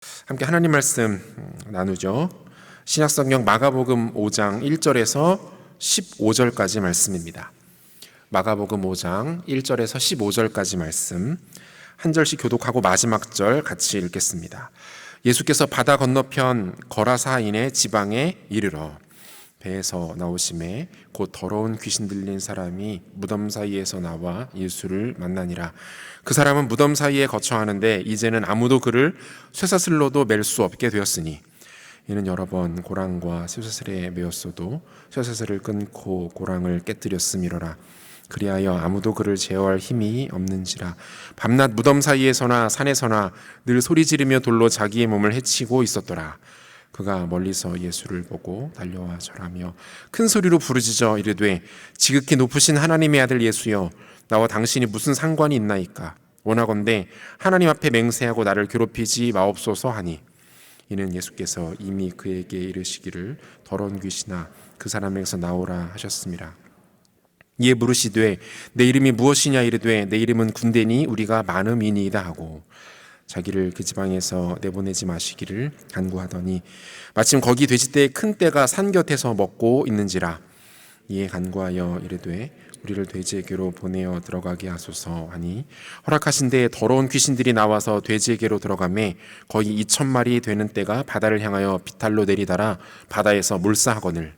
함께 하나님 말씀 나누죠. 신약성경 마가복음 5장 1절에서 15절까지 말씀입니다. 마가복음 5장 1절에서 15절까지 말씀 한 절씩 교독하고 마지막 절 같이 읽겠습니다. 예수께서 바다 건너편 거라사인의 지방에 이르러 배에서 나오심에 곧 더러운 귀신 들린 사람이 무덤 사이에서 나와 예수를 만나니라. 그 사람은 무덤 사이에 거처하는데 이제는 아무도 그를 쇠사슬로도 맬 수 없게 되었으니 이는 여러 번 고랑과 쇠사슬에 매었어도 쇠사슬을 끊고 고랑을 깨뜨렸음이로라. 그리하여 아무도 그를 제어할 힘이 없는지라. 밤낮 무덤 사이에서나 산에서나 늘 소리 지르며 돌로 자기의 몸을 해치고 있었더라. 그가 멀리서 예수를 보고 달려와 절하며 큰 소리로 부르짖어 이르되 지극히 높으신 하나님의 아들 예수여, 나와 당신이 무슨 상관이 있나이까? 원하건대 하나님 앞에 맹세하고 나를 괴롭히지 마옵소서 하니, 이는 예수께서 이미 그에게 이르시기를 더러운 귀신아 그 사람에게서 나오라 하셨습니다. 이에 물으시되 내 이름이 무엇이냐 이르되 내 이름은 군대니 우리가 많음이니이다 하고 자기를 그 지방에서 내보내지 마시기를 간구하더니 마침 거기 돼지떼의 큰 떼가 산 곁에서 먹고 있는지라. 이에 간구하여 이르되 우리를 돼지에게로 보내어 들어가게 하소서 하니 허락하신 데에 더러운 귀신들이 나와서 돼지에게로 들어가매 거의 2,000마리 되는 떼가 바다를 향하여 비탈로 내리달아 바다에서 몰사하거늘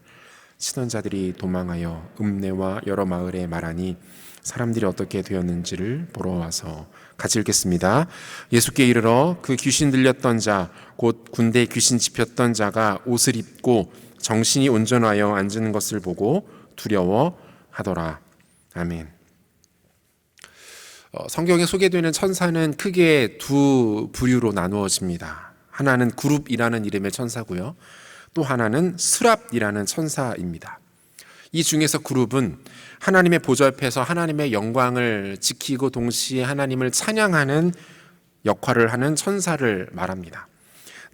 치던 자들이 도망하여 읍내와 여러 마을에 말하니 사람들이 어떻게 되었는지를 보러 와서. 같이 읽겠습니다. 예수께 이르러 그 귀신 들렸던 자 곧 군대 귀신 집혔던 자가 옷을 입고 정신이 온전하여 앉은 것을 보고 두려워하더라. 아멘. 성경에 소개되는 천사는 크게 두 부류로 나누어집니다. 하나는 그룹이라는 이름의 천사고요, 또 하나는 스랍이라는 천사입니다. 이 중에서 그룹은 하나님의 보좌 앞에서 하나님의 영광을 지키고 동시에 하나님을 찬양하는 역할을 하는 천사를 말합니다.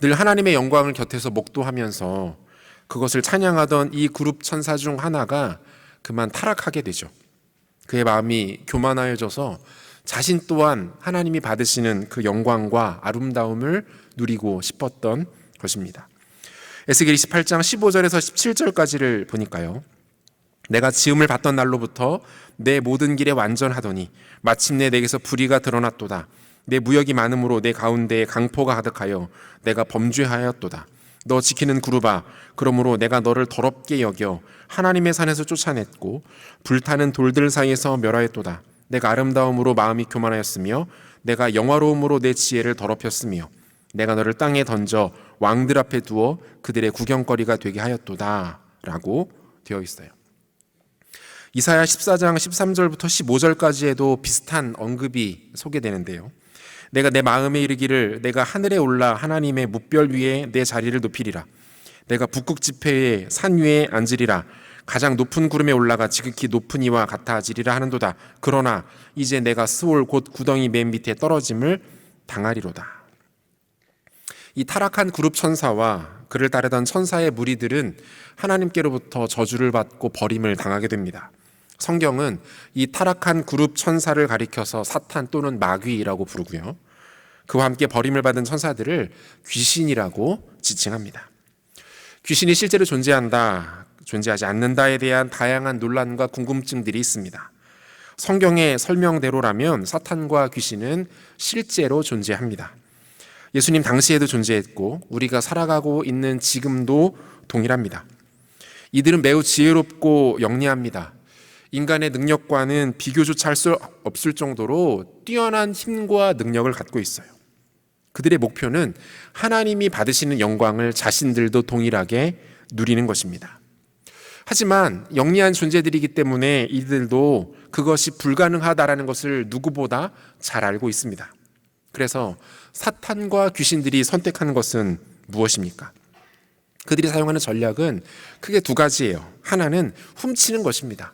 늘 하나님의 영광을 곁에서 목도하면서 그것을 찬양하던 이 그룹 천사 중 하나가 그만 타락하게 되죠. 그의 마음이 교만하여져서 자신 또한 하나님이 받으시는 그 영광과 아름다움을 누리고 싶었던 것입니다. 에스겔 28장 15절에서 17절까지를 보니까요, 내가 지음을 받던 날로부터 내 모든 길에 완전하더니 마침내 내게서 불의가 드러났도다. 내 무역이 많음으로 내 가운데에 강포가 가득하여 내가 범죄하였도다. 너 지키는 그룹아, 그러므로 내가 너를 더럽게 여겨 하나님의 산에서 쫓아냈고 불타는 돌들 사이에서 멸하였도다. 내가 아름다움으로 마음이 교만하였으며 내가 영화로움으로 내 지혜를 더럽혔으며 내가 너를 땅에 던져 왕들 앞에 두어 그들의 구경거리가 되게 하였도다 라고 되어 있어요. 이사야 14장 13절부터 15절까지에도 비슷한 언급이 소개되는데요, 내가 내 마음에 이르기를 내가 하늘에 올라 하나님의 뭇별 위에 내 자리를 높이리라. 내가 북극 지폐의 산 위에 앉으리라. 가장 높은 구름에 올라가 지극히 높은 이와 같아지리라 하는도다. 그러나 이제 내가 스올 곧 구덩이 맨 밑에 떨어짐을 당하리로다. 이 타락한 그룹 천사와 그를 따르던 천사의 무리들은 하나님께로부터 저주를 받고 버림을 당하게 됩니다. 성경은 이 타락한 그룹 천사를 가리켜서 사탄 또는 마귀라고 부르고요, 그와 함께 버림을 받은 천사들을 귀신이라고 지칭합니다. 귀신이 실제로 존재한다, 존재하지 않는다에 대한 다양한 논란과 궁금증들이 있습니다. 성경의 설명대로라면 사탄과 귀신은 실제로 존재합니다. 예수님 당시에도 존재했고 우리가 살아가고 있는 지금도 동일합니다. 이들은 매우 지혜롭고 영리합니다. 인간의 능력과는 비교조차 할 수 없을 정도로 뛰어난 힘과 능력을 갖고 있어요. 그들의 목표는 하나님이 받으시는 영광을 자신들도 동일하게 누리는 것입니다. 하지만 영리한 존재들이기 때문에 이들도 그것이 불가능하다라는 것을 누구보다 잘 알고 있습니다. 그래서 사탄과 귀신들이 선택하는 것은 무엇입니까? 그들이 사용하는 전략은 크게 두 가지예요. 하나는 훔치는 것입니다.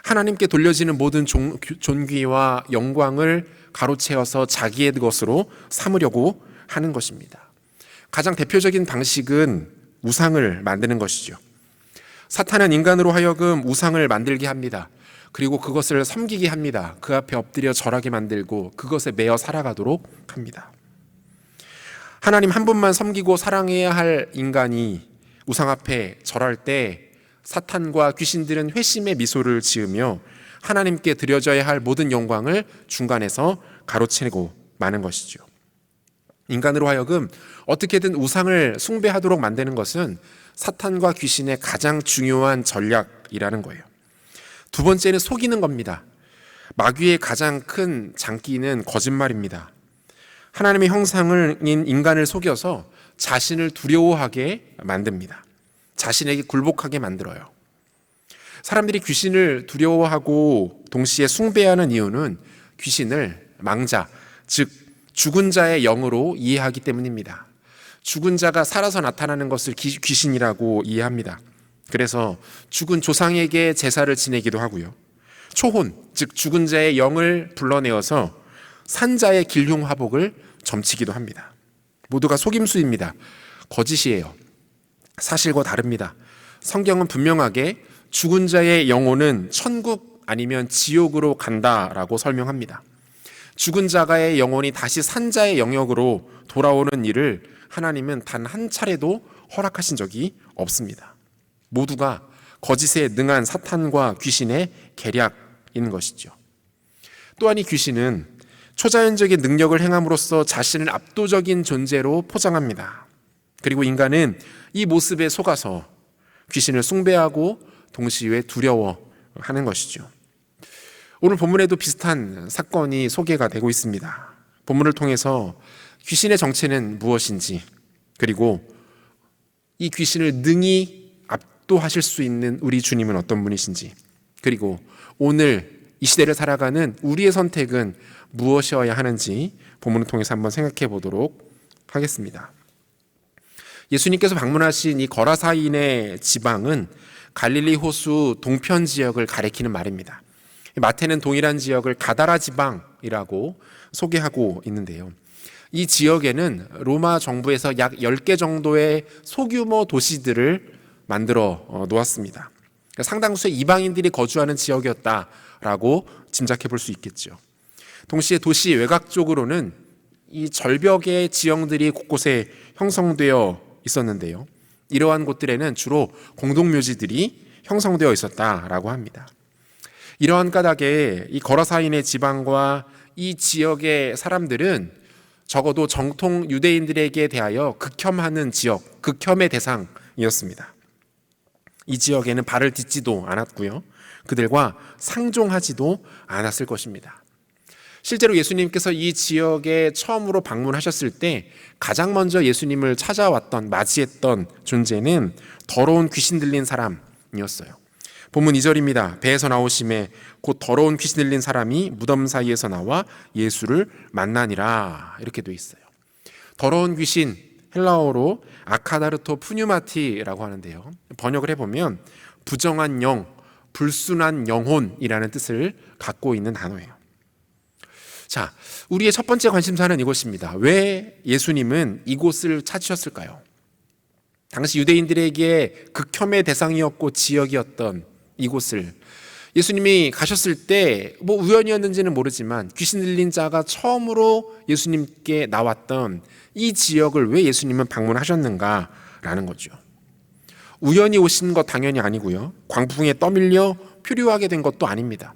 하나님께 돌려지는 모든 존귀와 영광을 가로채어서 자기의 것으로 삼으려고 하는 것입니다. 가장 대표적인 방식은 우상을 만드는 것이죠. 사탄은 인간으로 하여금 우상을 만들게 합니다. 그리고 그것을 섬기게 합니다. 그 앞에 엎드려 절하게 만들고 그것에 매여 살아가도록 합니다. 하나님 한 분만 섬기고 사랑해야 할 인간이 우상 앞에 절할 때 사탄과 귀신들은 회심의 미소를 지으며 하나님께 드려져야 할 모든 영광을 중간에서 가로채고 마는 것이죠. 인간으로 하여금 어떻게든 우상을 숭배하도록 만드는 것은 사탄과 귀신의 가장 중요한 전략이라는 거예요. 두 번째는 속이는 겁니다. 마귀의 가장 큰 장기는 거짓말입니다. 하나님의 형상인 인간을 속여서 자신을 두려워하게 만듭니다. 자신에게 굴복하게 만들어요. 사람들이 귀신을 두려워하고 동시에 숭배하는 이유는 귀신을 망자, 즉 죽은 자의 영으로 이해하기 때문입니다. 죽은 자가 살아서 나타나는 것을 귀신이라고 이해합니다. 그래서 죽은 조상에게 제사를 지내기도 하고요. 초혼, 즉 죽은 자의 영을 불러내어서 산자의 길흉화복을 점치기도 합니다. 모두가 속임수입니다. 거짓이에요. 사실과 다릅니다. 성경은 분명하게 죽은 자의 영혼은 천국 아니면 지옥으로 간다라고 설명합니다. 죽은 자가의 영혼이 다시 산자의 영역으로 돌아오는 일을 하나님은 단 한 차례도 허락하신 적이 없습니다. 모두가 거짓에 능한 사탄과 귀신의 계략인 것이죠. 또한 이 귀신은 초자연적인 능력을 행함으로써 자신을 압도적인 존재로 포장합니다. 그리고 인간은 이 모습에 속아서 귀신을 숭배하고 동시에 두려워하는 것이죠. 오늘 본문에도 비슷한 사건이 소개가 되고 있습니다. 본문을 통해서 귀신의 정체는 무엇인지, 그리고 이 귀신을 능히 압도하실 수 있는 우리 주님은 어떤 분이신지, 그리고 오늘 이 시대를 살아가는 우리의 선택은 무엇이어야 하는지 본문을 통해서 한번 생각해 보도록 하겠습니다. 예수님께서 방문하신 이 거라사인의 지방은 갈릴리 호수 동편 지역을 가리키는 말입니다. 마태는 동일한 지역을 가다라 지방이라고 소개하고 있는데요. 이 지역에는 로마 정부에서 약 10개 정도의 소규모 도시들을 만들어 놓았습니다. 상당수의 이방인들이 거주하는 지역이었다라고 짐작해 볼 수 있겠죠. 동시에 도시 외곽 쪽으로는 이 절벽의 지형들이 곳곳에 형성되어 있었는데요. 이러한 곳들에는 주로 공동묘지들이 형성되어 있었다라고 합니다. 이러한 까닭에 이 거라사인의 지방과 이 지역의 사람들은 적어도 정통 유대인들에게 대하여 극혐하는 지역, 극혐의 대상이었습니다. 이 지역에는 발을 딛지도 않았고요. 그들과 상종하지도 않았을 것입니다. 실제로 예수님께서 이 지역에 처음으로 방문하셨을 때 가장 먼저 예수님을 찾아왔던, 맞이했던 존재는 더러운 귀신 들린 사람이었어요. 본문 2절입니다. 배에서 나오심에 곧 더러운 귀신 들린 사람이 무덤 사이에서 나와 예수를 만나니라, 이렇게 돼 있어요. 더러운 귀신, 헬라어로 아카다르토 푸뉴마티라고 하는데요. 번역을 해보면 부정한 영, 불순한 영혼이라는 뜻을 갖고 있는 단어예요. 자, 우리의 첫 번째 관심사는 이것입니다. 왜 예수님은 이곳을 찾으셨을까요? 당시 유대인들에게 극혐의 대상이었고 지역이었던 이곳을 예수님이 가셨을 때 우연이었는지는 모르지만 귀신 들린 자가 처음으로 예수님께 나왔던 이 지역을 왜 예수님은 방문하셨는가라는 거죠. 우연히 오신 것 당연히 아니고요. 광풍에 떠밀려 표류하게 된 것도 아닙니다.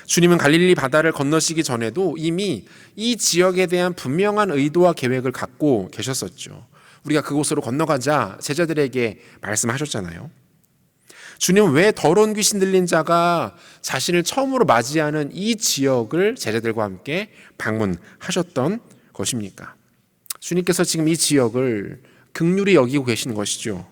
주님은 갈릴리 바다를 건너시기 전에도 이미 이 지역에 대한 분명한 의도와 계획을 갖고 계셨었죠. 우리가 그곳으로 건너가자 제자들에게 말씀하셨잖아요. 주님은 왜 더러운 귀신 들린 자가 자신을 처음으로 맞이하는 이 지역을 제자들과 함께 방문하셨던 것입니까? 주님께서 지금 이 지역을 긍휼히 여기고 계시는 것이죠.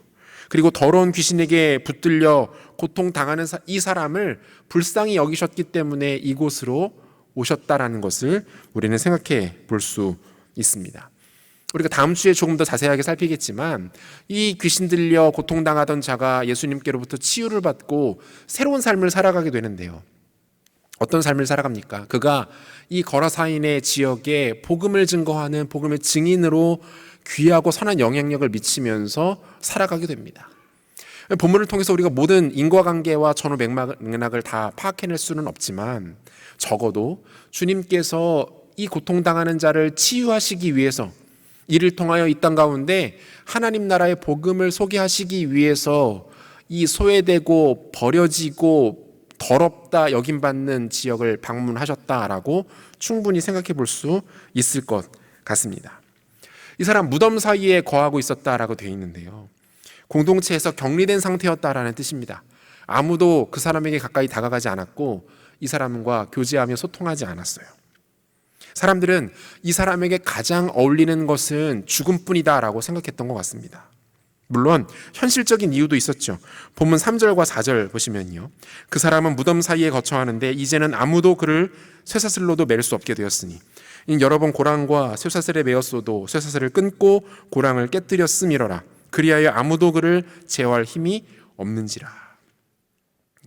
그리고 더러운 귀신에게 붙들려 고통당하는 이 사람을 불쌍히 여기셨기 때문에 이곳으로 오셨다라는 것을 우리는 생각해 볼 수 있습니다. 우리가 다음 주에 조금 더 자세하게 살피겠지만 이 귀신 들려 고통당하던 자가 예수님께로부터 치유를 받고 새로운 삶을 살아가게 되는데요. 어떤 삶을 살아갑니까? 그가 이 거라사인의 지역에 복음을 증거하는 복음의 증인으로 귀하고 선한 영향력을 미치면서 살아가게 됩니다. 본문을 통해서 우리가 모든 인과관계와 전후 맥락을 다 파악해낼 수는 없지만 적어도 주님께서 이 고통당하는 자를 치유하시기 위해서 이를 통하여 이 땅 가운데 하나님 나라의 복음을 소개하시기 위해서 이 소외되고 버려지고 더럽다 여김받는 지역을 방문하셨다라고 충분히 생각해 볼 수 있을 것 같습니다. 이 사람 무덤 사이에 거하고 있었다라고 되어 있는데요, 공동체에서 격리된 상태였다라는 뜻입니다. 아무도 그 사람에게 가까이 다가가지 않았고 이 사람과 교제하며 소통하지 않았어요. 사람들은 이 사람에게 가장 어울리는 것은 죽음뿐이다라고 생각했던 것 같습니다. 물론 현실적인 이유도 있었죠. 본문 3절과 4절 보시면요, 그 사람은 무덤 사이에 거처하는데 이제는 아무도 그를 쇠사슬로도 맬 수 없게 되었으니 여러 번 고랑과 쇠사슬에 매었어도 쇠사슬을 끊고 고랑을 깨뜨렸음이러라. 그리하여 아무도 그를 제어할 힘이 없는지라.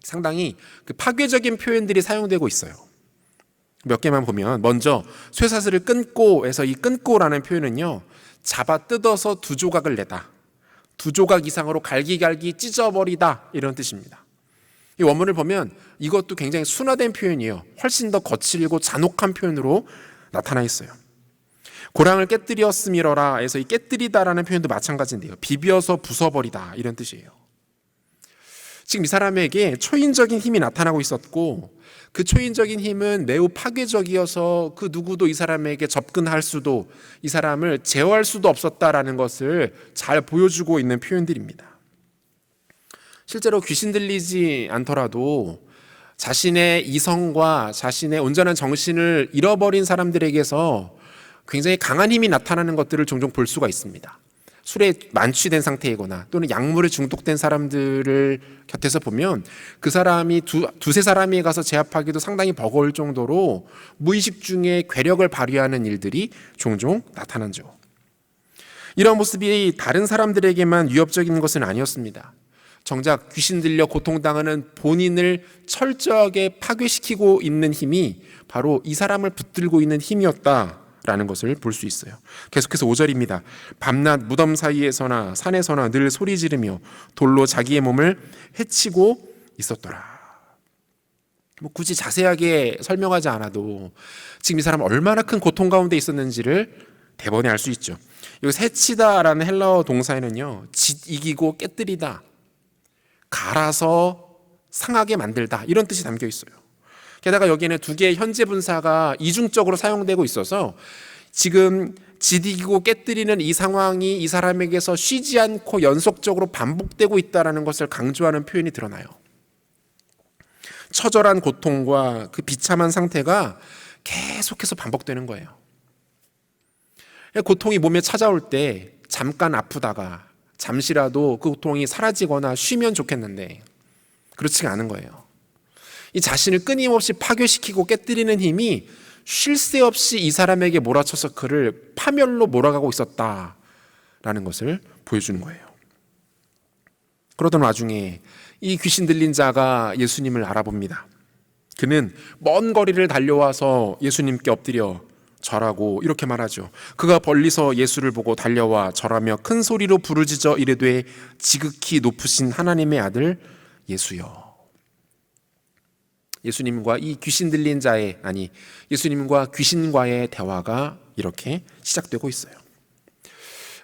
상당히 그 파괴적인 표현들이 사용되고 있어요. 몇 개만 보면, 먼저 쇠사슬을 끊고에서 이 끊고라는 표현은요, 잡아 뜯어서 두 조각을 내다, 두 조각 이상으로 갈기갈기 찢어버리다, 이런 뜻입니다. 이 원문을 보면 이것도 굉장히 순화된 표현이에요. 훨씬 더 거칠고 잔혹한 표현으로 나타나 있어요. 고랑을 깨뜨렸음이러라 해서 이 깨뜨리다라는 표현도 마찬가지인데요, 비벼서 부숴버리다, 이런 뜻이에요. 지금 이 사람에게 초인적인 힘이 나타나고 있었고, 그 초인적인 힘은 매우 파괴적이어서 그 누구도 이 사람에게 접근할 수도, 이 사람을 제어할 수도 없었다라는 것을 잘 보여주고 있는 표현들입니다. 실제로 귀신 들리지 않더라도 자신의 이성과 자신의 온전한 정신을 잃어버린 사람들에게서 굉장히 강한 힘이 나타나는 것들을 종종 볼 수가 있습니다. 술에 만취된 상태이거나 또는 약물에 중독된 사람들을 곁에서 보면 그 사람이 두세 사람이 가서 제압하기도 상당히 버거울 정도로 무의식 중에 괴력을 발휘하는 일들이 종종 나타나죠. 이런 모습이 다른 사람들에게만 위협적인 것은 아니었습니다. 정작 귀신 들려 고통당하는 본인을 철저하게 파괴시키고 있는 힘이 바로 이 사람을 붙들고 있는 힘이었다라는 것을 볼 수 있어요. 계속해서 5절입니다. 밤낮 무덤 사이에서나 산에서나 늘 소리 지르며 돌로 자기의 몸을 해치고 있었더라. 굳이 자세하게 설명하지 않아도 지금 이 사람 얼마나 큰 고통 가운데 있었는지를 대번에 알 수 있죠. 여기서 해치다라는 헬라어 동사에는요, 이기고 깨뜨리다, 갈아서 상하게 만들다, 이런 뜻이 담겨 있어요. 게다가 여기에는 두 개의 현재 분사가 이중적으로 사용되고 있어서 지금 이기고 깨뜨리는 이 상황이 이 사람에게서 쉬지 않고 연속적으로 반복되고 있다는 것을 강조하는 표현이 드러나요. 처절한 고통과 그 비참한 상태가 계속해서 반복되는 거예요. 고통이 몸에 찾아올 때 잠깐 아프다가 잠시라도 그 고통이 사라지거나 쉬면 좋겠는데 그렇지가 않은 거예요. 이 자신을 끊임없이 파괴시키고 깨뜨리는 힘이 쉴 새 없이 이 사람에게 몰아쳐서 그를 파멸로 몰아가고 있었다라는 것을 보여주는 거예요. 그러던 와중에 이 귀신 들린 자가 예수님을 알아봅니다. 그는 먼 거리를 달려와서 예수님께 엎드려 절하고 이렇게 말하죠. 그가 벌리서 예수를 보고 달려와 절하며 큰 소리로 부르짖어 이르되 지극히 높으신 하나님의 아들 예수여. 예수님과 이 귀신 들린 자의, 예수님과 귀신과의 대화가 이렇게 시작되고 있어요.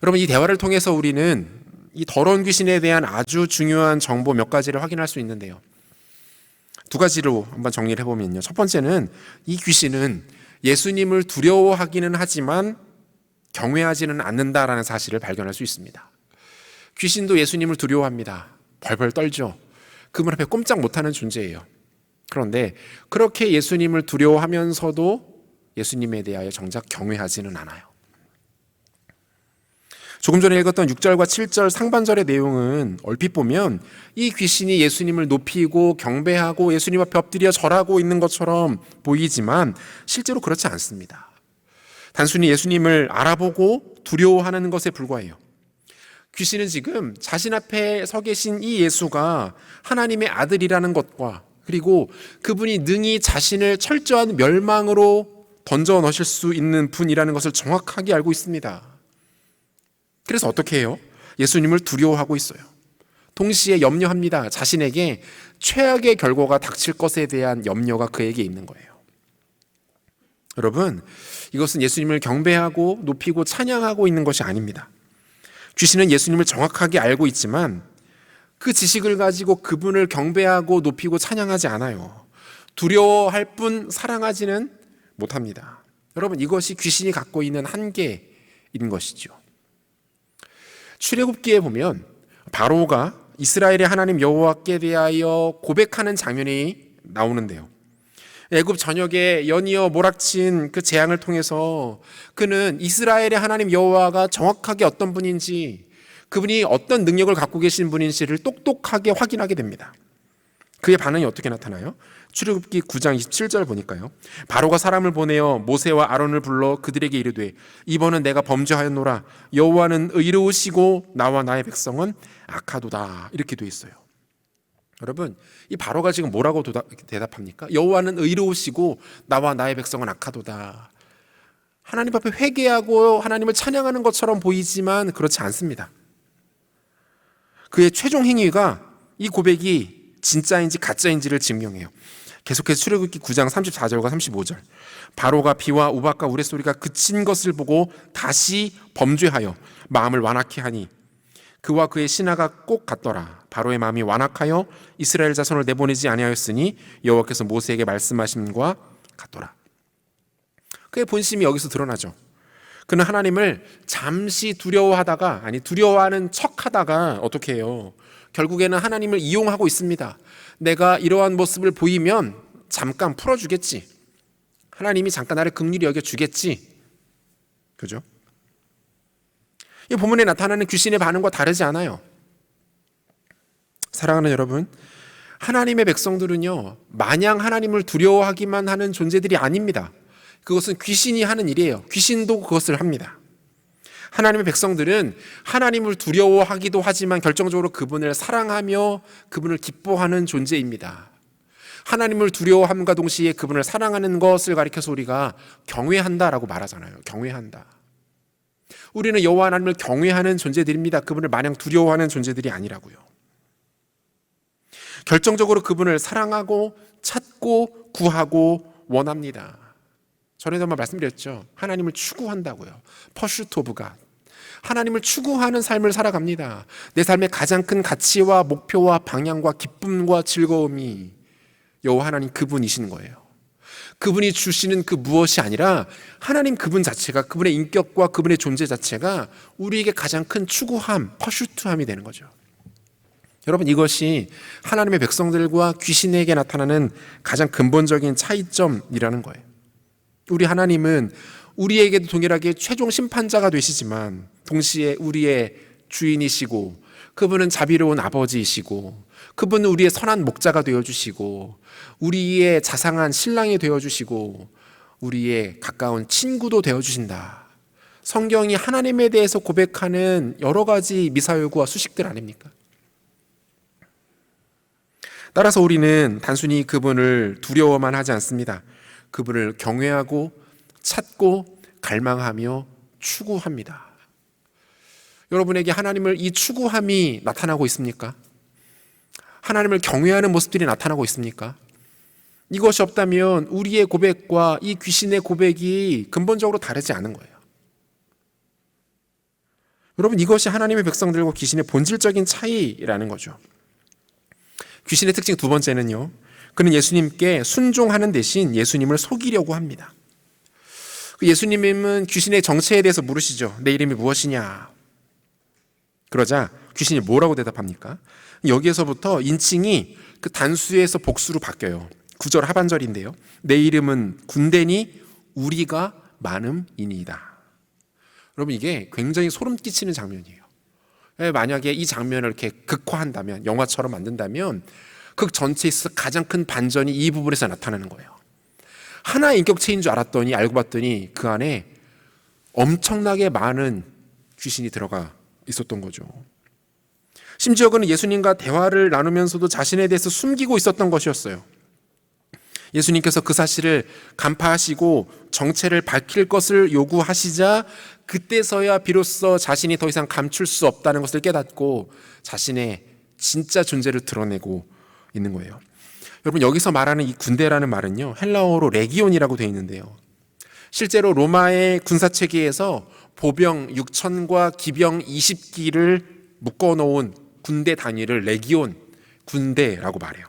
여러분, 이 대화를 통해서 우리는 이 더러운 귀신에 대한 아주 중요한 정보 몇 가지를 확인할 수 있는데요, 두 가지로 한번 정리를 해보면요, 첫 번째는 이 귀신은 예수님을 두려워하기는 하지만 경외하지는 않는다라는 사실을 발견할 수 있습니다. 귀신도 예수님을 두려워합니다. 벌벌 떨죠. 그분 앞에 꼼짝 못하는 존재예요. 그런데 그렇게 예수님을 두려워하면서도 예수님에 대하여 정작 경외하지는 않아요. 조금 전에 읽었던 6절과 7절 상반절의 내용은 얼핏 보면 이 귀신이 예수님을 높이고 경배하고 예수님 앞에 엎드려 절하고 있는 것처럼 보이지만 실제로 그렇지 않습니다. 단순히 예수님을 알아보고 두려워하는 것에 불과해요. 귀신은 지금 자신 앞에 서 계신 이 예수가 하나님의 아들이라는 것과 그리고 그분이 능히 자신을 철저한 멸망으로 던져 넣으실 수 있는 분이라는 것을 정확하게 알고 있습니다. 그래서 어떻게 해요? 예수님을 두려워하고 있어요. 동시에 염려합니다. 자신에게 최악의 결과가 닥칠 것에 대한 염려가 그에게 있는 거예요. 여러분, 이것은 예수님을 경배하고 높이고 찬양하고 있는 것이 아닙니다. 귀신은 예수님을 정확하게 알고 있지만 그 지식을 가지고 그분을 경배하고 높이고 찬양하지 않아요. 두려워할 뿐 사랑하지는 못합니다. 여러분, 이것이 귀신이 갖고 있는 한계인 것이죠. 출애굽기에 보면 바로가 이스라엘의 하나님 여호와께 대하여 고백하는 장면이 나오는데요. 애굽 전역에 연이어 몰아친 그 재앙을 통해서 그는 이스라엘의 하나님 여호와가 정확하게 어떤 분인지, 그분이 어떤 능력을 갖고 계신 분인지를 똑똑하게 확인하게 됩니다. 그의 반응이 어떻게 나타나요? 출애굽기 9장 27절 보니까요. 바로가 사람을 보내어 모세와 아론을 불러 그들에게 이르되 이번은 내가 범죄하였노라. 여호와는 의로우시고 나와 나의 백성은 악하도다. 이렇게 돼 있어요. 여러분, 이 바로가 지금 뭐라고 대답합니까? 여호와는 의로우시고 나와 나의 백성은 악하도다. 하나님 앞에 회개하고 하나님을 찬양하는 것처럼 보이지만 그렇지 않습니다. 그의 최종 행위가 이 고백이 진짜인지 가짜인지를 증명해요. 계속해서 출애굽기 9장 34절과 35절. 바로가 비와 우박과 우레소리가 그친 것을 보고 다시 범죄하여 마음을 완악케 하니 그와 그의 신하가 꼭 같더라. 바로의 마음이 완악하여 이스라엘 자손을 내보내지 아니하였으니 여호와께서 모세에게 말씀하심과 같더라. 그의 본심이 여기서 드러나죠. 그는 하나님을 잠시 두려워하는 척하다가 어떻게 해요? 결국에는 하나님을 이용하고 있습니다. 내가 이러한 모습을 보이면 잠깐 풀어주겠지. 하나님이 잠깐 나를 긍휼히 여겨주겠지. 그죠? 이 본문에 나타나는 귀신의 반응과 다르지 않아요. 사랑하는 여러분, 하나님의 백성들은요, 마냥 하나님을 두려워하기만 하는 존재들이 아닙니다. 그것은 귀신이 하는 일이에요. 귀신도 그것을 합니다. 하나님의 백성들은 하나님을 두려워하기도 하지만 결정적으로 그분을 사랑하며 그분을 기뻐하는 존재입니다. 하나님을 두려워함과 동시에 그분을 사랑하는 것을 가리켜서 우리가 경외한다라고 말하잖아요. 경외한다. 우리는 여호와 하나님을 경외하는 존재들입니다. 그분을 마냥 두려워하는 존재들이 아니라고요. 결정적으로 그분을 사랑하고 찾고 구하고 원합니다. 전에도 한번 말씀드렸죠. 하나님을 추구한다고요. Pursuit of God. 하나님을 추구하는 삶을 살아갑니다. 내 삶의 가장 큰 가치와 목표와 방향과 기쁨과 즐거움이 여호와 하나님 그분이신 거예요. 그분이 주시는 그 무엇이 아니라 하나님 그분 자체가, 그분의 인격과 그분의 존재 자체가 우리에게 가장 큰 추구함, 퍼슈트함이 되는 거죠. 여러분, 이것이 하나님의 백성들과 귀신에게 나타나는 가장 근본적인 차이점이라는 거예요. 우리 하나님은 우리에게도 동일하게 최종 심판자가 되시지만 동시에 우리의 주인이시고 그분은 자비로운 아버지이시고 그분은 우리의 선한 목자가 되어주시고 우리의 자상한 신랑이 되어주시고 우리의 가까운 친구도 되어주신다. 성경이 하나님에 대해서 고백하는 여러 가지 미사여구와 수식들 아닙니까? 따라서 우리는 단순히 그분을 두려워만 하지 않습니다. 그분을 경외하고 찾고 갈망하며 추구합니다. 여러분에게 하나님을 이 추구함이 나타나고 있습니까? 하나님을 경외하는 모습들이 나타나고 있습니까? 이것이 없다면 우리의 고백과 이 귀신의 고백이 근본적으로 다르지 않은 거예요. 여러분, 이것이 하나님의 백성들과 귀신의 본질적인 차이라는 거죠. 귀신의 특징 두 번째는요, 그는 예수님께 순종하는 대신 예수님을 속이려고 합니다. 예수님은 귀신의 정체에 대해서 물으시죠. 내 이름이 무엇이냐? 그러자 귀신이 뭐라고 대답합니까? 여기에서부터 인칭이 그 단수에서 복수로 바뀌어요. 9절 하반절인데요. 내 이름은 군대니 우리가 많음이니이다. 여러분, 이게 굉장히 소름 끼치는 장면이에요. 만약에 이 장면을 이렇게 극화한다면, 영화처럼 만든다면 극 전체에 있어서 가장 큰 반전이 이 부분에서 나타나는 거예요. 하나의 인격체인 줄 알았더니 알고 봤더니 그 안에 엄청나게 많은 귀신이 들어가 있었던 거죠. 심지어 그는 예수님과 대화를 나누면서도 자신에 대해서 숨기고 있었던 것이었어요. 예수님께서 그 사실을 간파하시고 정체를 밝힐 것을 요구하시자 그때서야 비로소 자신이 더 이상 감출 수 없다는 것을 깨닫고 자신의 진짜 존재를 드러내고 있는 거예요. 여러분, 여기서 말하는 이 군대라는 말은요, 헬라어로 레기온이라고 되어 있는데요, 실제로 로마의 군사체계에서 보병 6천과 기병 20기를 묶어놓은 군대 단위를 레기온, 군대라고 말해요.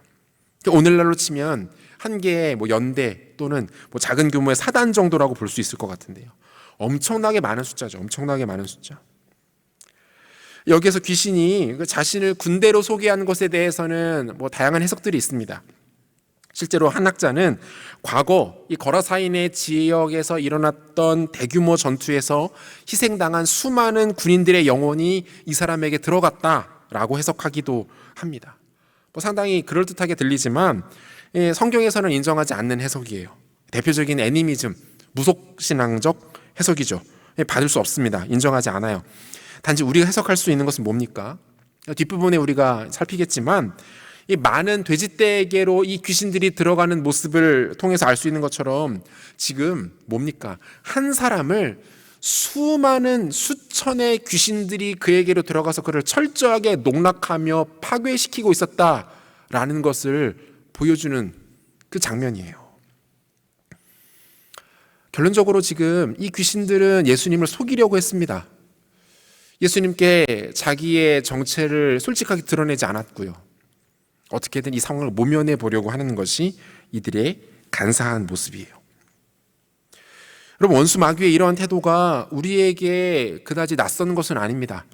오늘날로 치면 한 개의 연대 또는 작은 규모의 사단 정도라고 볼 수 있을 것 같은데요. 엄청나게 많은 숫자죠. 엄청나게 많은 숫자. 여기에서 귀신이 자신을 군대로 소개한 것에 대해서는 다양한 해석들이 있습니다. 실제로 한 학자는 과거 이 거라사인의 지역에서 일어났던 대규모 전투에서 희생당한 수많은 군인들의 영혼이 이 사람에게 들어갔다라고 해석하기도 합니다. 상당히 그럴듯하게 들리지만 성경에서는 인정하지 않는 해석이에요. 대표적인 애니미즘, 무속신앙적 해석이죠. 받을 수 없습니다. 인정하지 않아요. 단지 우리가 해석할 수 있는 것은 뭡니까? 뒷부분에 우리가 살피겠지만 이 많은 돼지떼에게로 이 귀신들이 들어가는 모습을 통해서 알 수 있는 것처럼 지금 뭡니까? 한 사람을 수많은 수천의 귀신들이 그에게로 들어가서 그를 철저하게 농락하며 파괴시키고 있었다라는 것을 보여주는 그 장면이에요. 결론적으로 지금 이 귀신들은 예수님을 속이려고 했습니다. 예수님께 자기의 정체를 솔직하게 드러내지 않았고요. 어떻게든 이 상황을 모면해 보려고 하는 것이 이들의 간사한 모습이에요. 여러분, 원수 마귀의 이러한 태도가 우리에게 그다지 낯선 것은 아닙니다.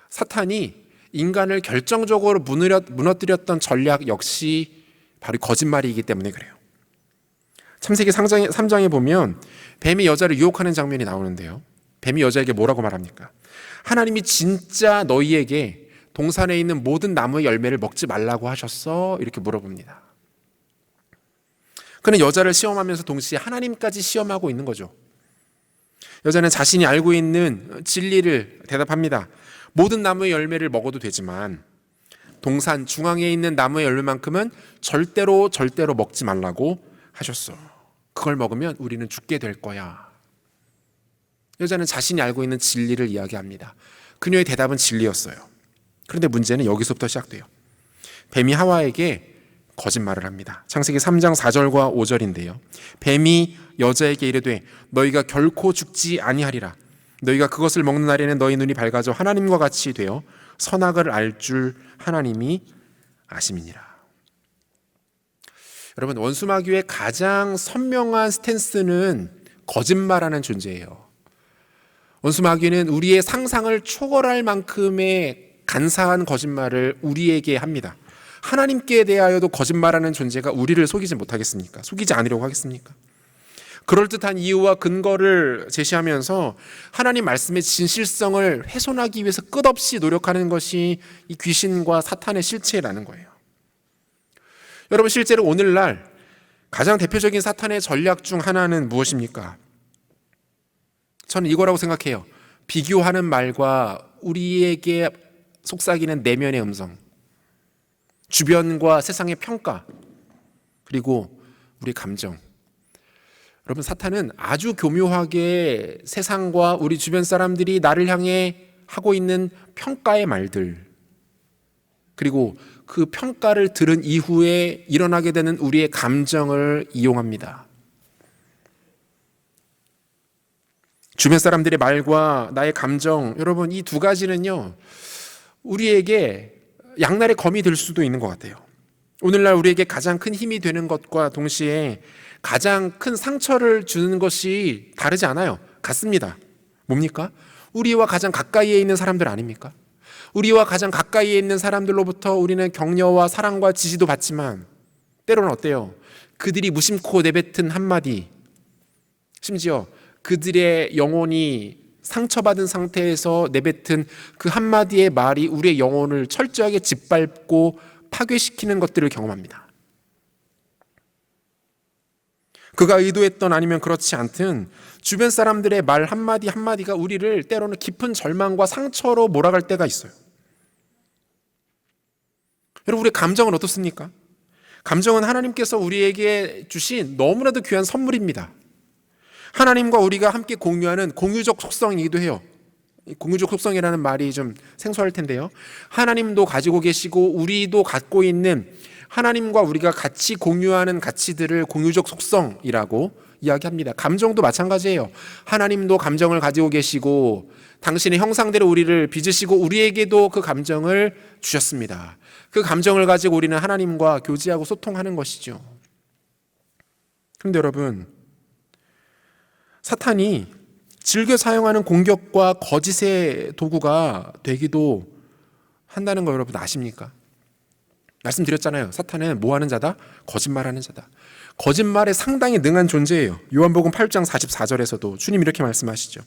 사탄이 인간을 결정적으로 무너뜨렸던 전략 역시 바로 거짓말이기 때문에 그래요. 창세기 3장에 보면 뱀이 여자를 유혹하는 장면이 나오는데요. 뱀이 여자에게 뭐라고 말합니까? 하나님이 진짜 너희에게 동산에 있는 모든 나무의 열매를 먹지 말라고 하셨어? 이렇게 물어봅니다. 그는 여자를 시험하면서 동시에 하나님까지 시험하고 있는 거죠. 여자는 자신이 알고 있는 진리를 대답합니다. 모든 나무의 열매를 먹어도 되지만 동산 중앙에 있는 나무의 열매만큼은 절대로 먹지 말라고 하셨어. 그걸 먹으면 우리는 죽게 될 거야. 여자는 자신이 알고 있는 진리를 이야기합니다. 그녀의 대답은 진리였어요. 그런데 문제는 여기서부터 시작돼요. 뱀이 하와에게 거짓말을 합니다. 창세기 3장 4절과 5절인데요. 뱀이 여자에게 이르되 너희가 결코 죽지 아니하리라. 너희가 그것을 먹는 날에는 너희 눈이 밝아져 하나님과 같이 되어 선악을 알 줄 하나님이 아심이니라. 여러분, 원수 마귀의 가장 선명한 스탠스는 거짓말하는 존재예요. 원수 마귀는 우리의 상상을 초월할 만큼의 간사한 거짓말을 우리에게 합니다. 하나님께 대하여도 거짓말하는 존재가 우리를 속이지 못하겠습니까? 속이지 않으려고 하겠습니까? 그럴듯한 이유와 근거를 제시하면서 하나님 말씀의 진실성을 훼손하기 위해서 끝없이 노력하는 것이 이 귀신과 사탄의 실체라는 거예요. 여러분, 실제로 오늘날 가장 대표적인 사탄의 전략 중 하나는 무엇입니까? 저는 이거라고 생각해요. 비교하는 말과 우리에게 속삭이는 내면의 음성, 주변과 세상의 평가, 그리고 우리 감정. 여러분, 사탄은 아주 교묘하게 세상과 우리 주변 사람들이 나를 향해 하고 있는 평가의 말들, 그리고 그 평가를 들은 이후에 일어나게 되는 우리의 감정을 이용합니다. 주변 사람들의 말과 나의 감정, 여러분, 이 두 가지는요, 우리에게 양날의 검이 될 수도 있는 것 같아요. 오늘날 우리에게 가장 큰 힘이 되는 것과 동시에 가장 큰 상처를 주는 것이 다르지 않아요. 같습니다. 뭡니까? 우리와 가장 가까이에 있는 사람들 아닙니까? 우리와 가장 가까이에 있는 사람들로부터 우리는 격려와 사랑과 지지도 받지만 때로는 어때요? 그들이 무심코 내뱉은 한마디, 심지어 그들의 영혼이 상처받은 상태에서 내뱉은 그 한마디의 말이 우리의 영혼을 철저하게 짓밟고 파괴시키는 것들을 경험합니다. 그가 의도했던 아니면 그렇지 않든 주변 사람들의 말 한마디 한마디가 우리를 때로는 깊은 절망과 상처로 몰아갈 때가 있어요. 여러분, 우리의 감정은 어떻습니까? 감정은 하나님께서 우리에게 주신 너무나도 귀한 선물입니다. 하나님과 우리가 함께 공유하는 공유적 속성이기도 해요. 공유적 속성이라는 말이 좀 생소할 텐데요. 하나님도 가지고 계시고 우리도 갖고 있는 하나님과 우리가 같이 공유하는 가치들을 공유적 속성이라고 이야기합니다. 감정도 마찬가지예요. 하나님도 감정을 가지고 계시고 당신의 형상대로 우리를 빚으시고 우리에게도 그 감정을 주셨습니다. 그 감정을 가지고 우리는 하나님과 교제하고 소통하는 것이죠. 그런데 여러분, 사탄이 즐겨 사용하는 공격과 거짓의 도구가 되기도 한다는 거 여러분 아십니까? 말씀드렸잖아요. 사탄은 뭐 하는 자다? 거짓말하는 자다. 거짓말에 상당히 능한 존재예요. 요한복음 8장 44절에서도 주님 이렇게 말씀하시죠.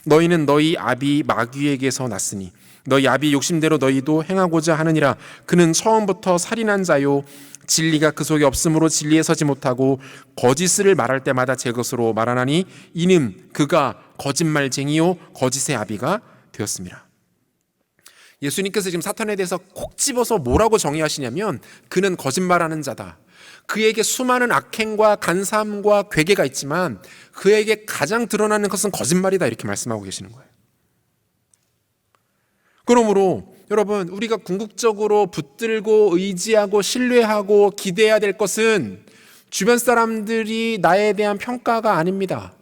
너희는 너희 아비 마귀에게서 났으니 너희 아비 욕심대로 너희도 행하고자 하느니라. 그는 처음부터 살인한 자요 진리가 그 속에 없으므로 진리에 서지 못하고 거짓을 말할 때마다 제 것으로 말하나니 이는 그가 거짓말쟁이요 거짓의 아비가 되었습니다. 예수님께서 지금 사탄에 대해서 콕 집어서 뭐라고 정의하시냐면 그는 거짓말하는 자다. 그에게 수많은 악행과 간사함과 괴계가 있지만 그에게 가장 드러나는 것은 거짓말이다 이렇게 말씀하고 계시는 거예요. 그러므로 여러분 우리가 궁극적으로 붙들고 의지하고 신뢰하고 기대해야 될 것은 주변 사람들이 나에 대한 평가가 아닙니다.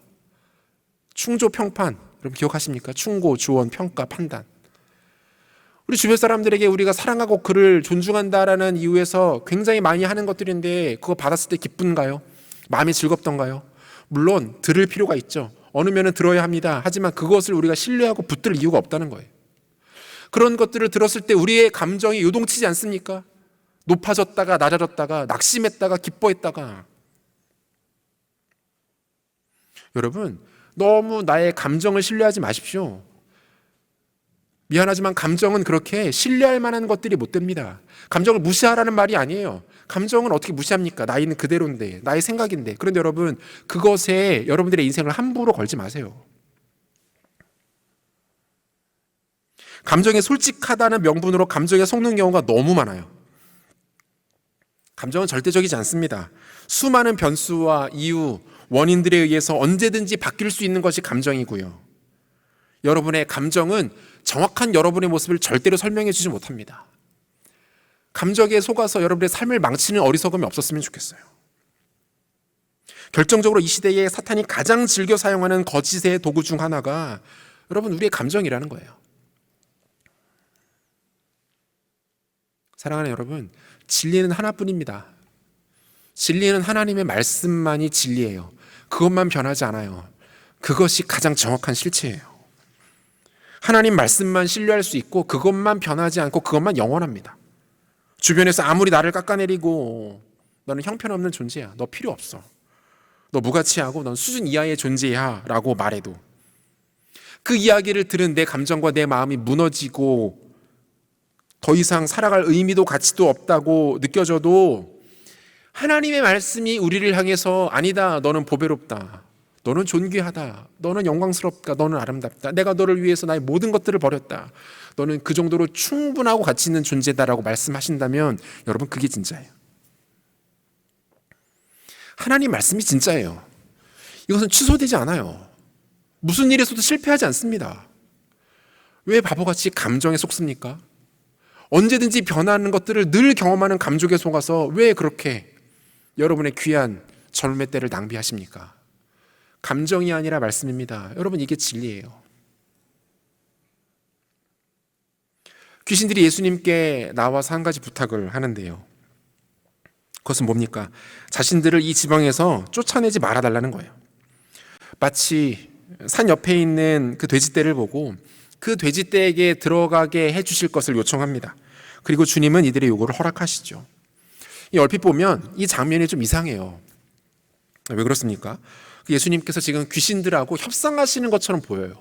충조 평판 여러분 기억하십니까? 충고, 주원, 평가, 판단. 우리 주변 사람들에게 우리가 사랑하고 그를 존중한다라는 이유에서 굉장히 많이 하는 것들인데 그거 받았을 때 기쁜가요? 마음이 즐겁던가요? 물론 들을 필요가 있죠. 어느 면은 들어야 합니다. 하지만 그것을 우리가 신뢰하고 붙들 이유가 없다는 거예요. 그런 것들을 들었을 때 우리의 감정이 요동치지 않습니까? 높아졌다가 낮아졌다가 낙심했다가 기뻐했다가. 여러분 너무 나의 감정을 신뢰하지 마십시오. 미안하지만 감정은 그렇게 신뢰할 만한 것들이 못 됩니다. 감정을 무시하라는 말이 아니에요. 감정은 어떻게 무시합니까? 나이는 그대로인데, 나의 생각인데. 그런데 여러분, 그것에 여러분들의 인생을 함부로 걸지 마세요. 감정에 솔직하다는 명분으로 감정에 속는 경우가 너무 많아요. 감정은 절대적이지 않습니다. 수많은 변수와 이유, 원인들에 의해서 언제든지 바뀔 수 있는 것이 감정이고요. 여러분의 감정은 정확한 여러분의 모습을 절대로 설명해 주지 못합니다. 감정에 속아서 여러분의 삶을 망치는 어리석음이 없었으면 좋겠어요. 결정적으로 이 시대에 사탄이 가장 즐겨 사용하는 거짓의 도구 중 하나가 여러분 우리의 감정이라는 거예요. 사랑하는 여러분, 진리는 하나뿐입니다. 진리는 하나님의 말씀만이 진리예요. 그것만 변하지 않아요. 그것이 가장 정확한 실체예요. 하나님 말씀만 신뢰할 수 있고 그것만 변하지 않고 그것만 영원합니다. 주변에서 아무리 나를 깎아내리고 너는 형편없는 존재야. 너 필요 없어. 너 무가치하고 넌 수준 이하의 존재야 라고 말해도 그 이야기를 들은 내 감정과 내 마음이 무너지고 더 이상 살아갈 의미도 가치도 없다고 느껴져도 하나님의 말씀이 우리를 향해서 아니다. 너는 보배롭다. 너는 존귀하다. 너는 영광스럽다. 너는 아름답다. 내가 너를 위해서 나의 모든 것들을 버렸다. 너는 그 정도로 충분하고 가치 있는 존재다라고 말씀하신다면 여러분 그게 진짜예요. 하나님 말씀이 진짜예요. 이것은 취소되지 않아요. 무슨 일에서도 실패하지 않습니다. 왜 바보같이 감정에 속습니까? 언제든지 변하는 것들을 늘 경험하는 감정에 속아서 왜 그렇게 여러분의 귀한 젊음의 때를 낭비하십니까? 감정이 아니라 말씀입니다. 여러분 이게 진리예요. 귀신들이 예수님께 나와서 한 가지 부탁을 하는데요. 그것은 뭡니까? 자신들을 이 지방에서 쫓아내지 말아달라는 거예요. 마치 산 옆에 있는 그 돼지떼를 보고 그 돼지떼에게 들어가게 해주실 것을 요청합니다. 그리고 주님은 이들의 요구를 허락하시죠. 얼핏 보면 이 장면이 좀 이상해요. 왜 그렇습니까? 예수님께서 지금 귀신들하고 협상하시는 것처럼 보여요.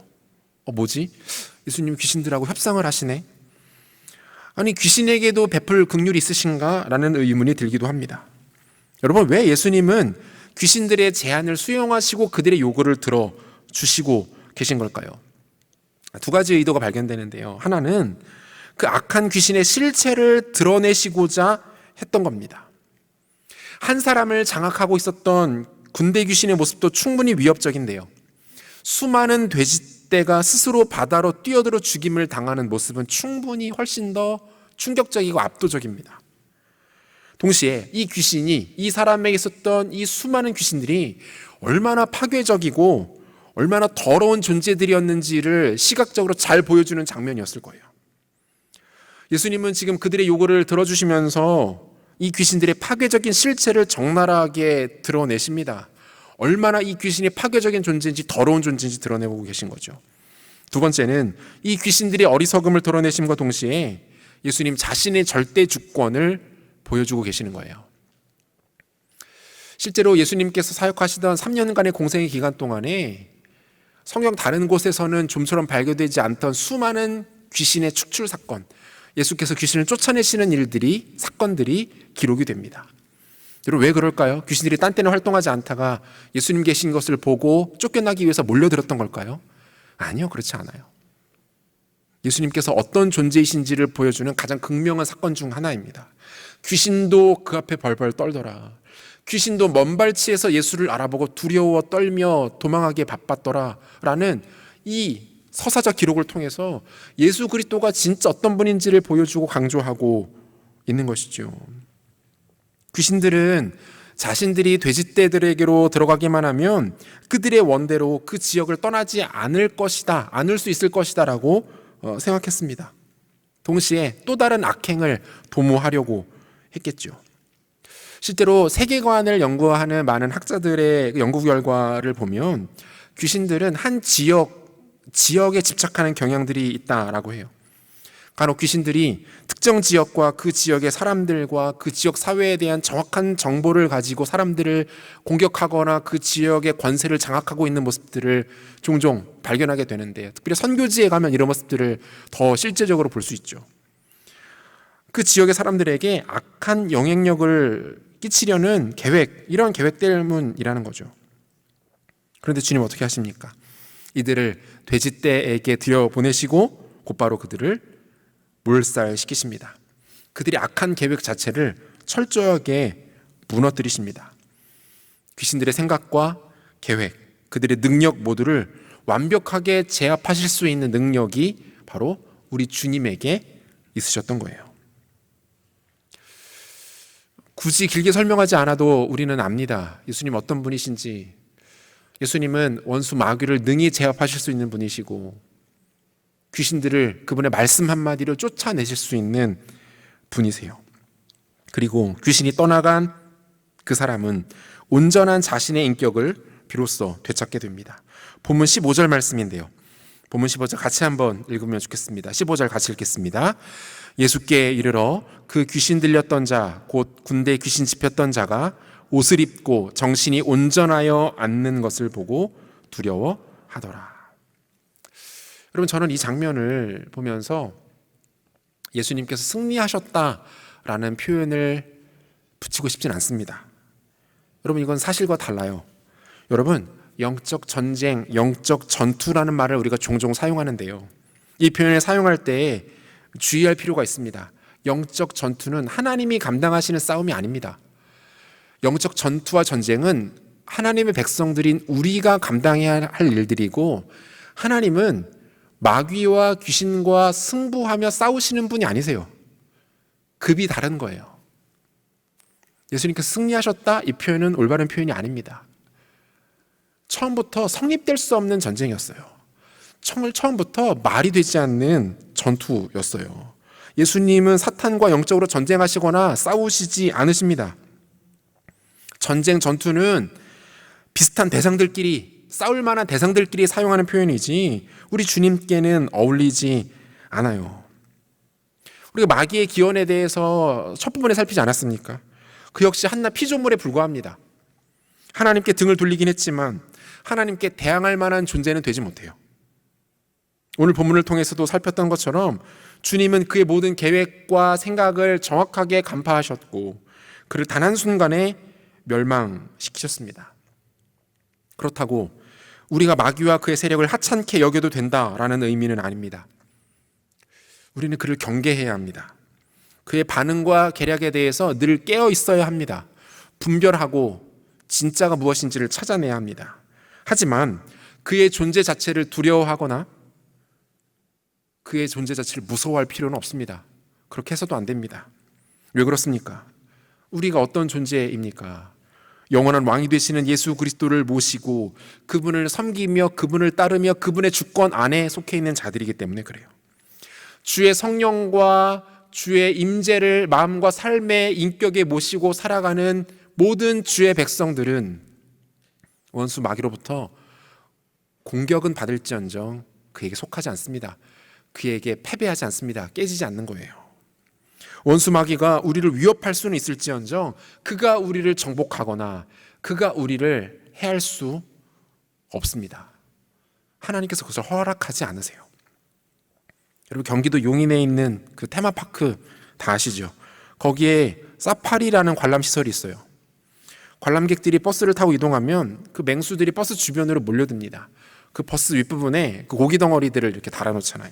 뭐지? 예수님 귀신들하고 협상을 하시네? 아니 귀신에게도 베풀 긍휼이 있으신가? 라는 의문이 들기도 합니다. 여러분 왜 예수님은 귀신들의 제안을 수용하시고 그들의 요구를 들어주시고 계신 걸까요? 두 가지 의도가 발견되는데요. 하나는 그 악한 귀신의 실체를 드러내시고자 했던 겁니다. 한 사람을 장악하고 있었던 군대 귀신의 모습도 충분히 위협적인데요. 수많은 돼지떼가 스스로 바다로 뛰어들어 죽임을 당하는 모습은 충분히 훨씬 더 충격적이고 압도적입니다. 동시에 이 귀신이 이 사람에게 있었던 이 수많은 귀신들이 얼마나 파괴적이고 얼마나 더러운 존재들이었는지를 시각적으로 잘 보여주는 장면이었을 거예요. 예수님은 지금 그들의 요구를 들어주시면서 이 귀신들의 파괴적인 실체를 적나라하게 드러내십니다. 얼마나 이 귀신이 파괴적인 존재인지 더러운 존재인지 드러내고 계신 거죠. 두 번째는 이 귀신들의 어리석음을 드러내심과 동시에 예수님 자신의 절대 주권을 보여주고 계시는 거예요. 실제로 예수님께서 사역하시던 3년간의 공생의 기간 동안에 성경 다른 곳에서는 좀처럼 발견되지 않던 수많은 귀신의 축출 사건, 예수께서 귀신을 쫓아내시는 일들이, 사건들이 기록이 됩니다. 여러분, 왜 그럴까요? 귀신들이 딴 때는 활동하지 않다가 예수님 계신 것을 보고 쫓겨나기 위해서 몰려들었던 걸까요? 아니요, 그렇지 않아요. 예수님께서 어떤 존재이신지를 보여주는 가장 극명한 사건 중 하나입니다. 귀신도 그 앞에 벌벌 떨더라. 귀신도 먼 발치에서 예수를 알아보고 두려워 떨며 도망하기에 바빴더라 라는 이 서사적 기록을 통해서 예수 그리스도가 진짜 어떤 분인지를 보여주고 강조하고 있는 것이죠. 귀신들은 자신들이 돼지떼들에게로 들어가기만 하면 그들의 원대로 그 지역을 떠나지 않을 것이다, 않을 수 있을 것이다 라고 생각했습니다. 동시에 또 다른 악행을 도모하려고 했겠죠. 실제로 세계관을 연구하는 많은 학자들의 연구 결과를 보면 귀신들은 한 지역에 집착하는 경향들이 있다라고 해요. 간혹 귀신들이 특정 지역과 그 지역의 사람들과 그 지역 사회에 대한 정확한 정보를 가지고 사람들을 공격하거나 그 지역의 권세를 장악하고 있는 모습들을 종종 발견하게 되는데요. 특별히 선교지에 가면 이런 모습들을 더 실제적으로 볼 수 있죠. 그 지역의 사람들에게 악한 영향력을 끼치려는 계획, 이런 계획 때문이라는 거죠. 그런데 주님 어떻게 하십니까? 이들을 돼지떼에게 들여보내시고 곧바로 그들을 몰살시키십니다. 그들의 악한 계획 자체를 철저하게 무너뜨리십니다. 귀신들의 생각과 계획, 그들의 능력 모두를 완벽하게 제압하실 수 있는 능력이 바로 우리 주님에게 있으셨던 거예요. 굳이 길게 설명하지 않아도 우리는 압니다. 예수님 어떤 분이신지. 예수님은 원수 마귀를 능히 제압하실 수 있는 분이시고 귀신들을 그분의 말씀 한마디로 쫓아내실 수 있는 분이세요. 그리고 귀신이 떠나간 그 사람은 온전한 자신의 인격을 비로소 되찾게 됩니다. 본문 15절 말씀인데요. 본문 15절 같이 한번 읽으면 좋겠습니다. 15절 같이 읽겠습니다. 예수께 이르러 그 귀신 들렸던 자, 곧 군대 귀신 집혔던 자가 옷을 입고 정신이 온전하여 앉는 것을 보고 두려워하더라. 여러분, 저는 이 장면을 보면서 예수님께서 승리하셨다라는 표현을 붙이고 싶진 않습니다. 여러분, 이건 사실과 달라요. 여러분, 영적 전쟁, 영적 전투라는 말을 우리가 종종 사용하는데요. 이 표현을 사용할 때 주의할 필요가 있습니다. 영적 전투는 하나님이 감당하시는 싸움이 아닙니다. 영적 전투와 전쟁은 하나님의 백성들인 우리가 감당해야 할 일들이고, 하나님은 마귀와 귀신과 승부하며 싸우시는 분이 아니세요. 급이 다른 거예요. 예수님께서 승리하셨다, 이 표현은 올바른 표현이 아닙니다. 처음부터 성립될 수 없는 전쟁이었어요. 처음부터 말이 되지 않는 전투였어요. 예수님은 사탄과 영적으로 전쟁하시거나 싸우시지 않으십니다. 전투는 비슷한 대상들끼리, 싸울 만한 대상들끼리 사용하는 표현이지 우리 주님께는 어울리지 않아요. 우리가 마귀의 기원에 대해서 첫 부분에 살피지 않았습니까? 그 역시 한낱 피조물에 불과합니다. 하나님께 등을 돌리긴 했지만 하나님께 대항할 만한 존재는 되지 못해요. 오늘 본문을 통해서도 살폈던 것처럼 주님은 그의 모든 계획과 생각을 정확하게 간파하셨고 그를 단 한순간에 멸망시키셨습니다. 그렇다고 우리가 마귀와 그의 세력을 하찮게 여겨도 된다라는 의미는 아닙니다. 우리는 그를 경계해야 합니다. 그의 반응과 계략에 대해서 늘 깨어 있어야 합니다. 분별하고 진짜가 무엇인지를 찾아내야 합니다. 하지만 그의 존재 자체를 두려워하거나 그의 존재 자체를 무서워할 필요는 없습니다. 그렇게 해서도 안 됩니다. 왜 그렇습니까? 우리가 어떤 존재입니까? 영원한 왕이 되시는 예수 그리스도를 모시고 그분을 섬기며 그분을 따르며 그분의 주권 안에 속해 있는 자들이기 때문에 그래요. 주의 성령과 주의 임재를 마음과 삶의 인격에 모시고 살아가는 모든 주의 백성들은 원수 마귀로부터 공격은 받을지언정 그에게 속하지 않습니다. 그에게 패배하지 않습니다. 깨지지 않는 거예요. 원수 마귀가 우리를 위협할 수는 있을지언정 그가 우리를 정복하거나 그가 우리를 해할 수 없습니다. 하나님께서 그것을 허락하지 않으세요. 여러분, 경기도 용인에 있는 그 테마파크 다 아시죠? 거기에 사파리라는 관람시설이 있어요. 관람객들이 버스를 타고 이동하면 그 맹수들이 버스 주변으로 몰려듭니다. 그 버스 윗부분에 그 고기 덩어리들을 이렇게 달아놓잖아요.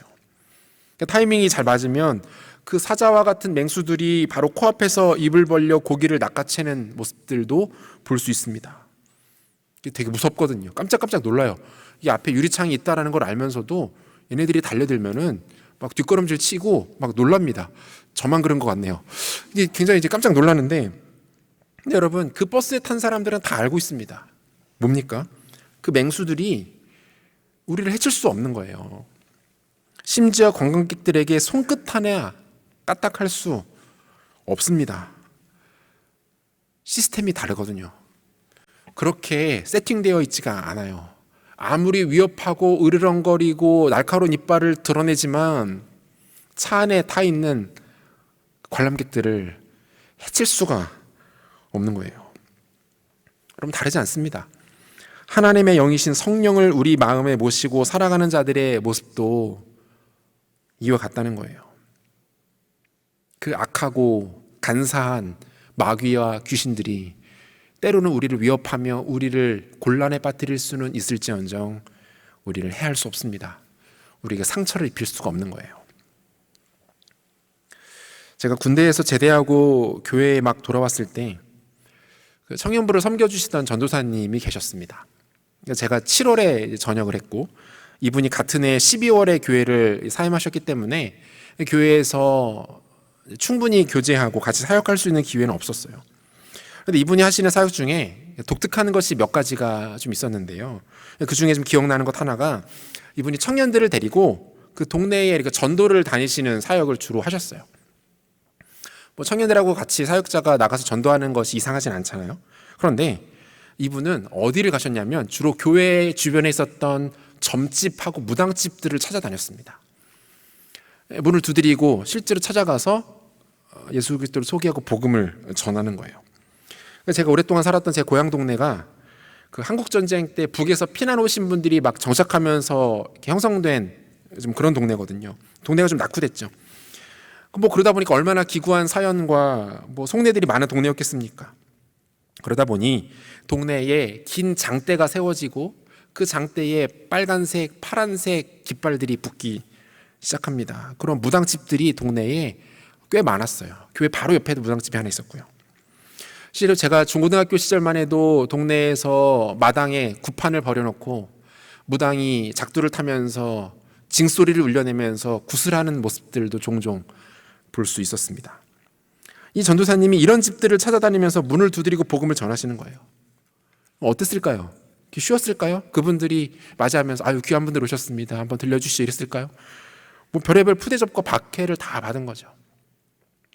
그러니까 타이밍이 잘 맞으면 그 사자와 같은 맹수들이 바로 코앞에서 입을 벌려 고기를 낚아채는 모습들도 볼 수 있습니다. 되게 무섭거든요. 깜짝깜짝 놀라요. 이 앞에 유리창이 있다는 걸 알면서도 얘네들이 달려들면은 막 뒷걸음질 치고 막 놀랍니다. 저만 그런 것 같네요. 이게 굉장히 이제 깜짝 놀랐는데, 근데 여러분, 그 버스에 탄 사람들은 다 알고 있습니다. 뭡니까? 그 맹수들이 우리를 해칠 수 없는 거예요. 심지어 관광객들에게 손끝 하나 까딱할 수 없습니다. 시스템이 다르거든요. 그렇게 세팅되어 있지가 않아요. 아무리 위협하고 으르렁거리고 날카로운 이빨을 드러내지만 차 안에 타 있는 관람객들을 해칠 수가 없는 거예요. 그럼 다르지 않습니다. 하나님의 영이신 성령을 우리 마음에 모시고 살아가는 자들의 모습도 이와 같다는 거예요. 그 악하고 간사한 마귀와 귀신들이 때로는 우리를 위협하며 우리를 곤란에 빠뜨릴 수는 있을지언정 우리를 해할 수 없습니다. 우리에게 상처를 입힐 수가 없는 거예요. 제가 군대에서 제대하고 교회에 막 돌아왔을 때 그 청년부를 섬겨주시던 전도사님이 계셨습니다. 제가 7월에 전역을 했고 이분이 같은 해 12월에 교회를 사임하셨기 때문에 교회에서 충분히 교제하고 같이 사역할 수 있는 기회는 없었어요. 그런데 이분이 하시는 사역 중에 독특한 것이 몇 가지가 좀 있었는데요. 그 중에 좀 기억나는 것 하나가 이분이 청년들을 데리고 그 동네에 전도를 다니시는 사역을 주로 하셨어요. 뭐 청년들하고 같이 사역자가 나가서 전도하는 것이 이상하진 않잖아요. 그런데 이분은 어디를 가셨냐면 주로 교회 주변에 있었던 점집하고 무당집들을 찾아다녔습니다. 문을 두드리고 실제로 찾아가서 예수 그리스도를 소개하고 복음을 전하는 거예요. 제가 오랫동안 살았던 제 고향 동네가 그 한국 전쟁 때 북에서 피난 오신 분들이 막 정착하면서 이렇게 형성된 좀 그런 동네거든요. 동네가 좀 낙후됐죠. 뭐 그러다 보니까 얼마나 기구한 사연과 뭐 속내들이 많은 동네였겠습니까? 그러다 보니 동네에 긴 장대가 세워지고 그 장대에 빨간색, 파란색 깃발들이 붙기 시작합니다. 그런 무당집들이 동네에 꽤 많았어요. 교회 바로 옆에도 무당집이 하나 있었고요. 실제로 제가 중고등학교 시절만 해도 동네에서 마당에 구판을 버려놓고 무당이 작두를 타면서 징소리를 울려내면서 구슬하는 모습들도 종종 볼 수 있었습니다. 이 전도사님이 이런 집들을 찾아다니면서 문을 두드리고 복음을 전하시는 거예요. 어땠을까요? 쉬웠을까요? 그분들이 맞이하면서 아유 귀한 분들 오셨습니다. 한번 들려주시죠 이랬을까요? 뭐 별의별 푸대접과 박해를 다 받은 거죠.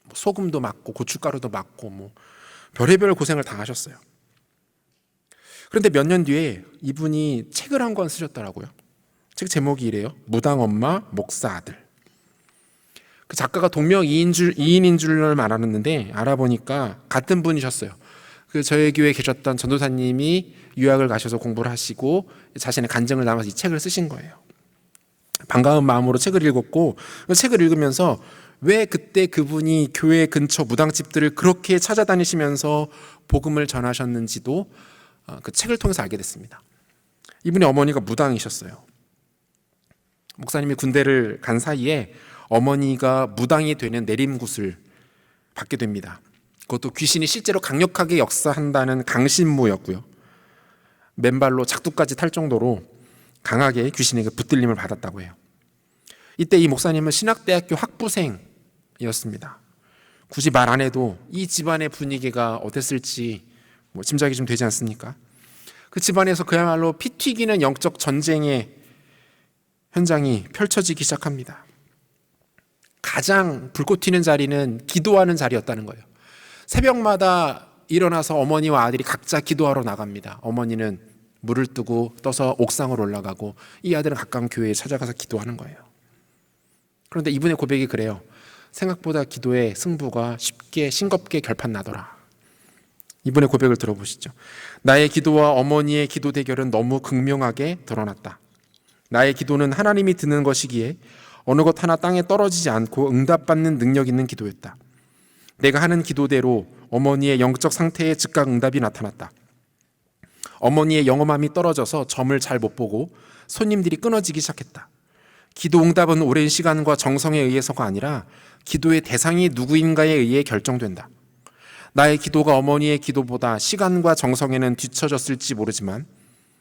뭐 소금도 맞고 고춧가루도 맞고 뭐 별의별 고생을 당하셨어요. 그런데 몇 년 뒤에 이분이 책을 한 권 쓰셨더라고요. 책 제목이 이래요. 무당 엄마 목사 아들. 그 작가가 동명이인인 줄만 알았는데 알아보니까 같은 분이셨어요. 그 저희 교회에 계셨던 전도사님이 유학을 가셔서 공부를 하시고 자신의 간증을 담아서 이 책을 쓰신 거예요. 반가운 마음으로 책을 읽었고 그 책을 읽으면서 왜 그때 그분이 교회 근처 무당집들을 그렇게 찾아다니시면서 복음을 전하셨는지도 그 책을 통해서 알게 됐습니다. 이분의 어머니가 무당이셨어요. 목사님이 군대를 간 사이에 어머니가 무당이 되는 내림굿을 받게 됩니다. 그것도 귀신이 실제로 강력하게 역사한다는 강신무였고요. 맨발로 작두까지 탈 정도로 강하게 귀신에게 붙들림을 받았다고 해요. 이때 이 목사님은 신학대학교 학부생이었습니다. 굳이 말 안 해도 이 집안의 분위기가 어땠을지 짐작이 좀 되지 않습니까? 그 집안에서 그야말로 피 튀기는 영적 전쟁의 현장이 펼쳐지기 시작합니다. 가장 불꽃 튀는 자리는 기도하는 자리였다는 거예요. 새벽마다 일어나서 어머니와 아들이 각자 기도하러 나갑니다. 어머니는 물을 뜨고 떠서 옥상으로 올라가고 이 아들은 가까운 교회에 찾아가서 기도하는 거예요. 그런데 이분의 고백이 그래요. 생각보다 기도의 승부가 쉽게 싱겁게 결판나더라. 이분의 고백을 들어보시죠. 나의 기도와 어머니의 기도 대결은 너무 극명하게 드러났다. 나의 기도는 하나님이 듣는 것이기에 어느 것 하나 땅에 떨어지지 않고 응답받는 능력 있는 기도였다. 내가 하는 기도대로 어머니의 영적 상태에 즉각 응답이 나타났다. 어머니의 영험함이 떨어져서 점을 잘 못 보고 손님들이 끊어지기 시작했다. 기도 응답은 오랜 시간과 정성에 의해서가 아니라 기도의 대상이 누구인가에 의해 결정된다. 나의 기도가 어머니의 기도보다 시간과 정성에는 뒤처졌을지 모르지만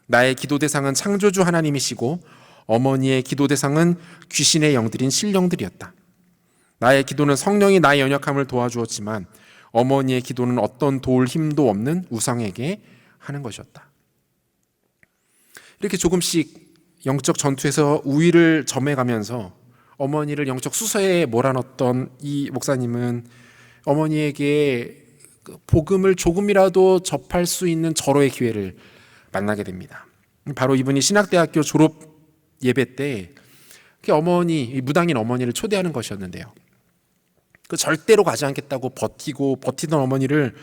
나의 기도 대상은 창조주 하나님이시고 어머니의 기도 대상은 귀신의 영들인 신령들이었다. 나의 기도는 성령이 나의 연약함을 도와주었지만 어머니의 기도는 어떤 도울 힘도 없는 우상에게 하는 것이었다. 이렇게 조금씩 영적 전투에서 우위를 점해가면서 어머니를 영적 수서에 몰아넣었던 이 목사님은 어머니에게 복음을 조금이라도 접할 수 있는 절호의 기회를 만나게 됩니다. 바로 이분이 신학대학교 졸업 예배 때 어머니, 무당인 어머니를 초대하는 것이었는데요. 그 절대로 가지 않겠다고 버티던 어머니를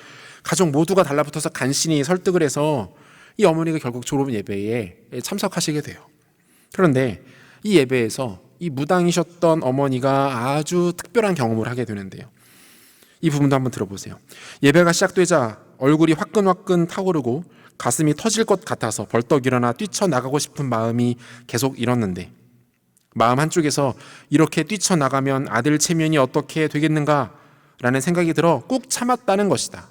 가족 모두가 달라붙어서 간신히 설득을 해서 이 어머니가 결국 졸업 예배에 참석하시게 돼요. 그런데 이 예배에서 이 무당이셨던 어머니가 아주 특별한 경험을 하게 되는데요. 이 부분도 한번 들어보세요. 예배가 시작되자 얼굴이 화끈화끈 타오르고 가슴이 터질 것 같아서 벌떡 일어나 뛰쳐나가고 싶은 마음이 계속 일었는데 마음 한쪽에서 이렇게 뛰쳐나가면 아들 체면이 어떻게 되겠는가라는 생각이 들어 꾹 참았다는 것이다.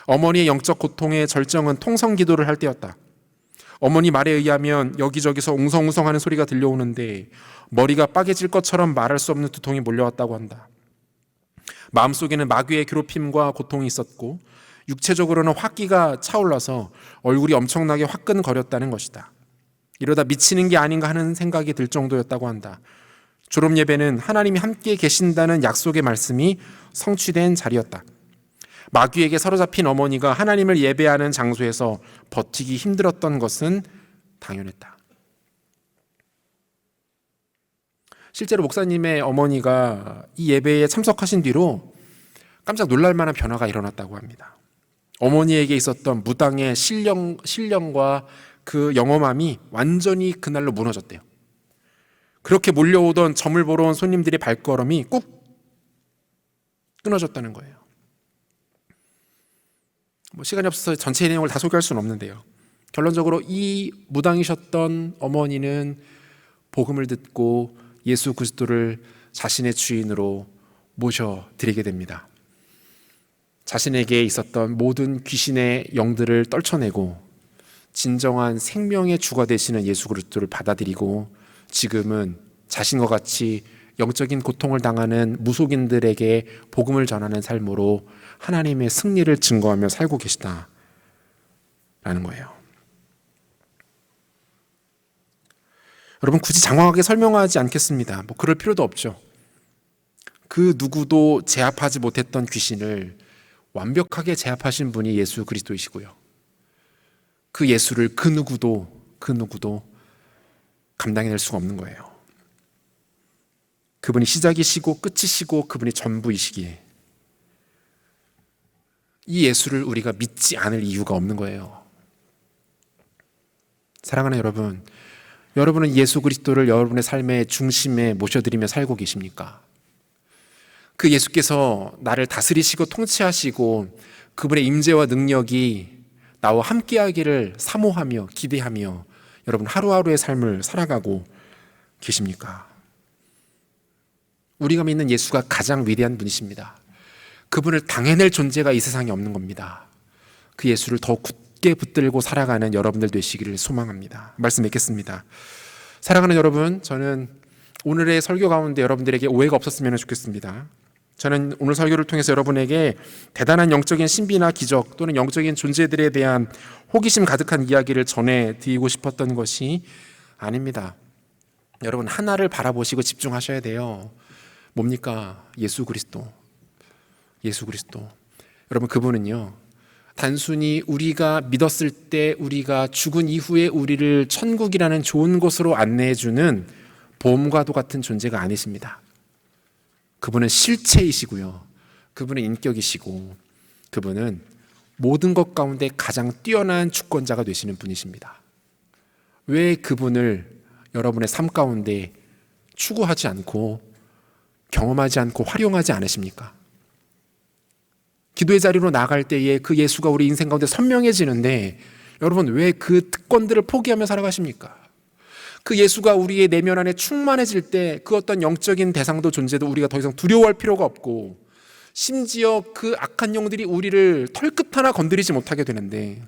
어머니의 영적 고통의 절정은 통성기도를 할 때였다. 어머니 말에 의하면 여기저기서 웅성웅성하는 소리가 들려오는데 머리가 빠개질 것처럼 말할 수 없는 두통이 몰려왔다고 한다. 마음속에는 마귀의 괴롭힘과 고통이 있었고 육체적으로는 화기가 차올라서 얼굴이 엄청나게 화끈거렸다는 것이다. 이러다 미치는 게 아닌가 하는 생각이 들 정도였다고 한다. 졸업 예배는 하나님이 함께 계신다는 약속의 말씀이 성취된 자리였다. 마귀에게 사로잡힌 어머니가 하나님을 예배하는 장소에서 버티기 힘들었던 것은 당연했다. 실제로 목사님의 어머니가 이 예배에 참석하신 뒤로 깜짝 놀랄 만한 변화가 일어났다고 합니다. 어머니에게 있었던 무당의 신령과 그 영험함이 완전히 그날로 무너졌대요. 그렇게 몰려오던 점을 보러 온 손님들의 발걸음이 꾹 끊어졌다는 거예요. 시간이 없어서 전체 내용을 다 소개할 수는 없는데요. 결론적으로 이 무당이셨던 어머니는 복음을 듣고 예수 그리스도를 자신의 주인으로 모셔드리게 됩니다. 자신에게 있었던 모든 귀신의 영들을 떨쳐내고 진정한 생명의 주가 되시는 예수 그리스도를 받아들이고 지금은 자신과 같이 영적인 고통을 당하는 무속인들에게 복음을 전하는 삶으로 하나님의 승리를 증거하며 살고 계시다라는 거예요. 여러분, 굳이 장황하게 설명하지 않겠습니다. 그럴 필요도 없죠. 그 누구도 제압하지 못했던 귀신을 완벽하게 제압하신 분이 예수 그리스도이시고요. 그 예수를 그 누구도 감당해낼 수가 없는 거예요. 그분이 시작이시고 끝이시고 그분이 전부이시기에 이 예수를 우리가 믿지 않을 이유가 없는 거예요. 사랑하는 여러분, 여러분은 예수 그리스도를 여러분의 삶의 중심에 모셔드리며 살고 계십니까? 그 예수께서 나를 다스리시고 통치하시고 그분의 임재와 능력이 나와 함께하기를 사모하며 기대하며 여러분 하루하루의 삶을 살아가고 계십니까? 우리가 믿는 예수가 가장 위대한 분이십니다. 그분을 당해낼 존재가 이 세상에 없는 겁니다. 그 예수를 더 굳게 붙들고 살아가는 여러분들 되시기를 소망합니다. 말씀 맺겠습니다. 사랑하는 여러분, 저는 오늘의 설교 가운데 여러분들에게 오해가 없었으면 좋겠습니다. 저는 오늘 설교를 통해서 여러분에게 대단한 영적인 신비나 기적 또는 영적인 존재들에 대한 호기심 가득한 이야기를 전해드리고 싶었던 것이 아닙니다. 여러분, 하나를 바라보시고 집중하셔야 돼요. 뭡니까? 예수 그리스도. 예수 그리스도. 여러분, 그분은요, 단순히 우리가 믿었을 때 우리가 죽은 이후에 우리를 천국이라는 좋은 곳으로 안내해주는 보험과도 같은 존재가 아니십니다. 그분은 실체이시고요, 그분은 인격이시고, 그분은 모든 것 가운데 가장 뛰어난 주권자가 되시는 분이십니다. 왜 그분을 여러분의 삶 가운데 추구하지 않고 경험하지 않고 활용하지 않으십니까? 기도의 자리로 나갈 때에 그 예수가 우리 인생 가운데 선명해지는데 여러분, 왜 그 특권들을 포기하며 살아가십니까? 그 예수가 우리의 내면 안에 충만해질 때 그 어떤 영적인 대상도 존재도 우리가 더 이상 두려워할 필요가 없고, 심지어 그 악한 영들이 우리를 털끝 하나 건드리지 못하게 되는데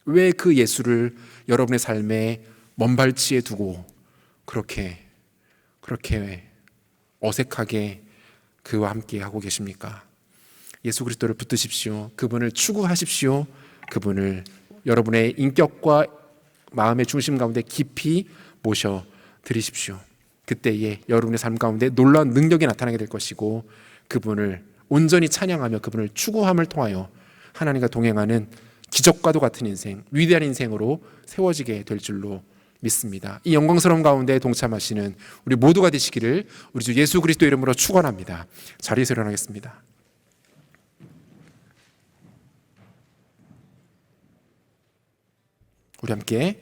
왜 그 예수를 여러분의 삶에 먼발치에 두고 그렇게 어색하게 그와 함께 하고 계십니까? 예수 그리스도를 붙드십시오. 그분을 추구하십시오. 그분을 여러분의 인격과 마음의 중심 가운데 깊이 모셔드리십시오. 그때에 여러분의 삶 가운데 놀라운 능력이 나타나게 될 것이고, 그분을 온전히 찬양하며 그분을 추구함을 통하여 하나님과 동행하는 기적과도 같은 인생, 위대한 인생으로 세워지게 될 줄로 믿습니다. 이 영광스러운 가운데 동참하시는 우리 모두가 되시기를 우리 주 예수 그리스도 이름으로 축원합니다. 자리에서 일어나겠습니다. 우리 함께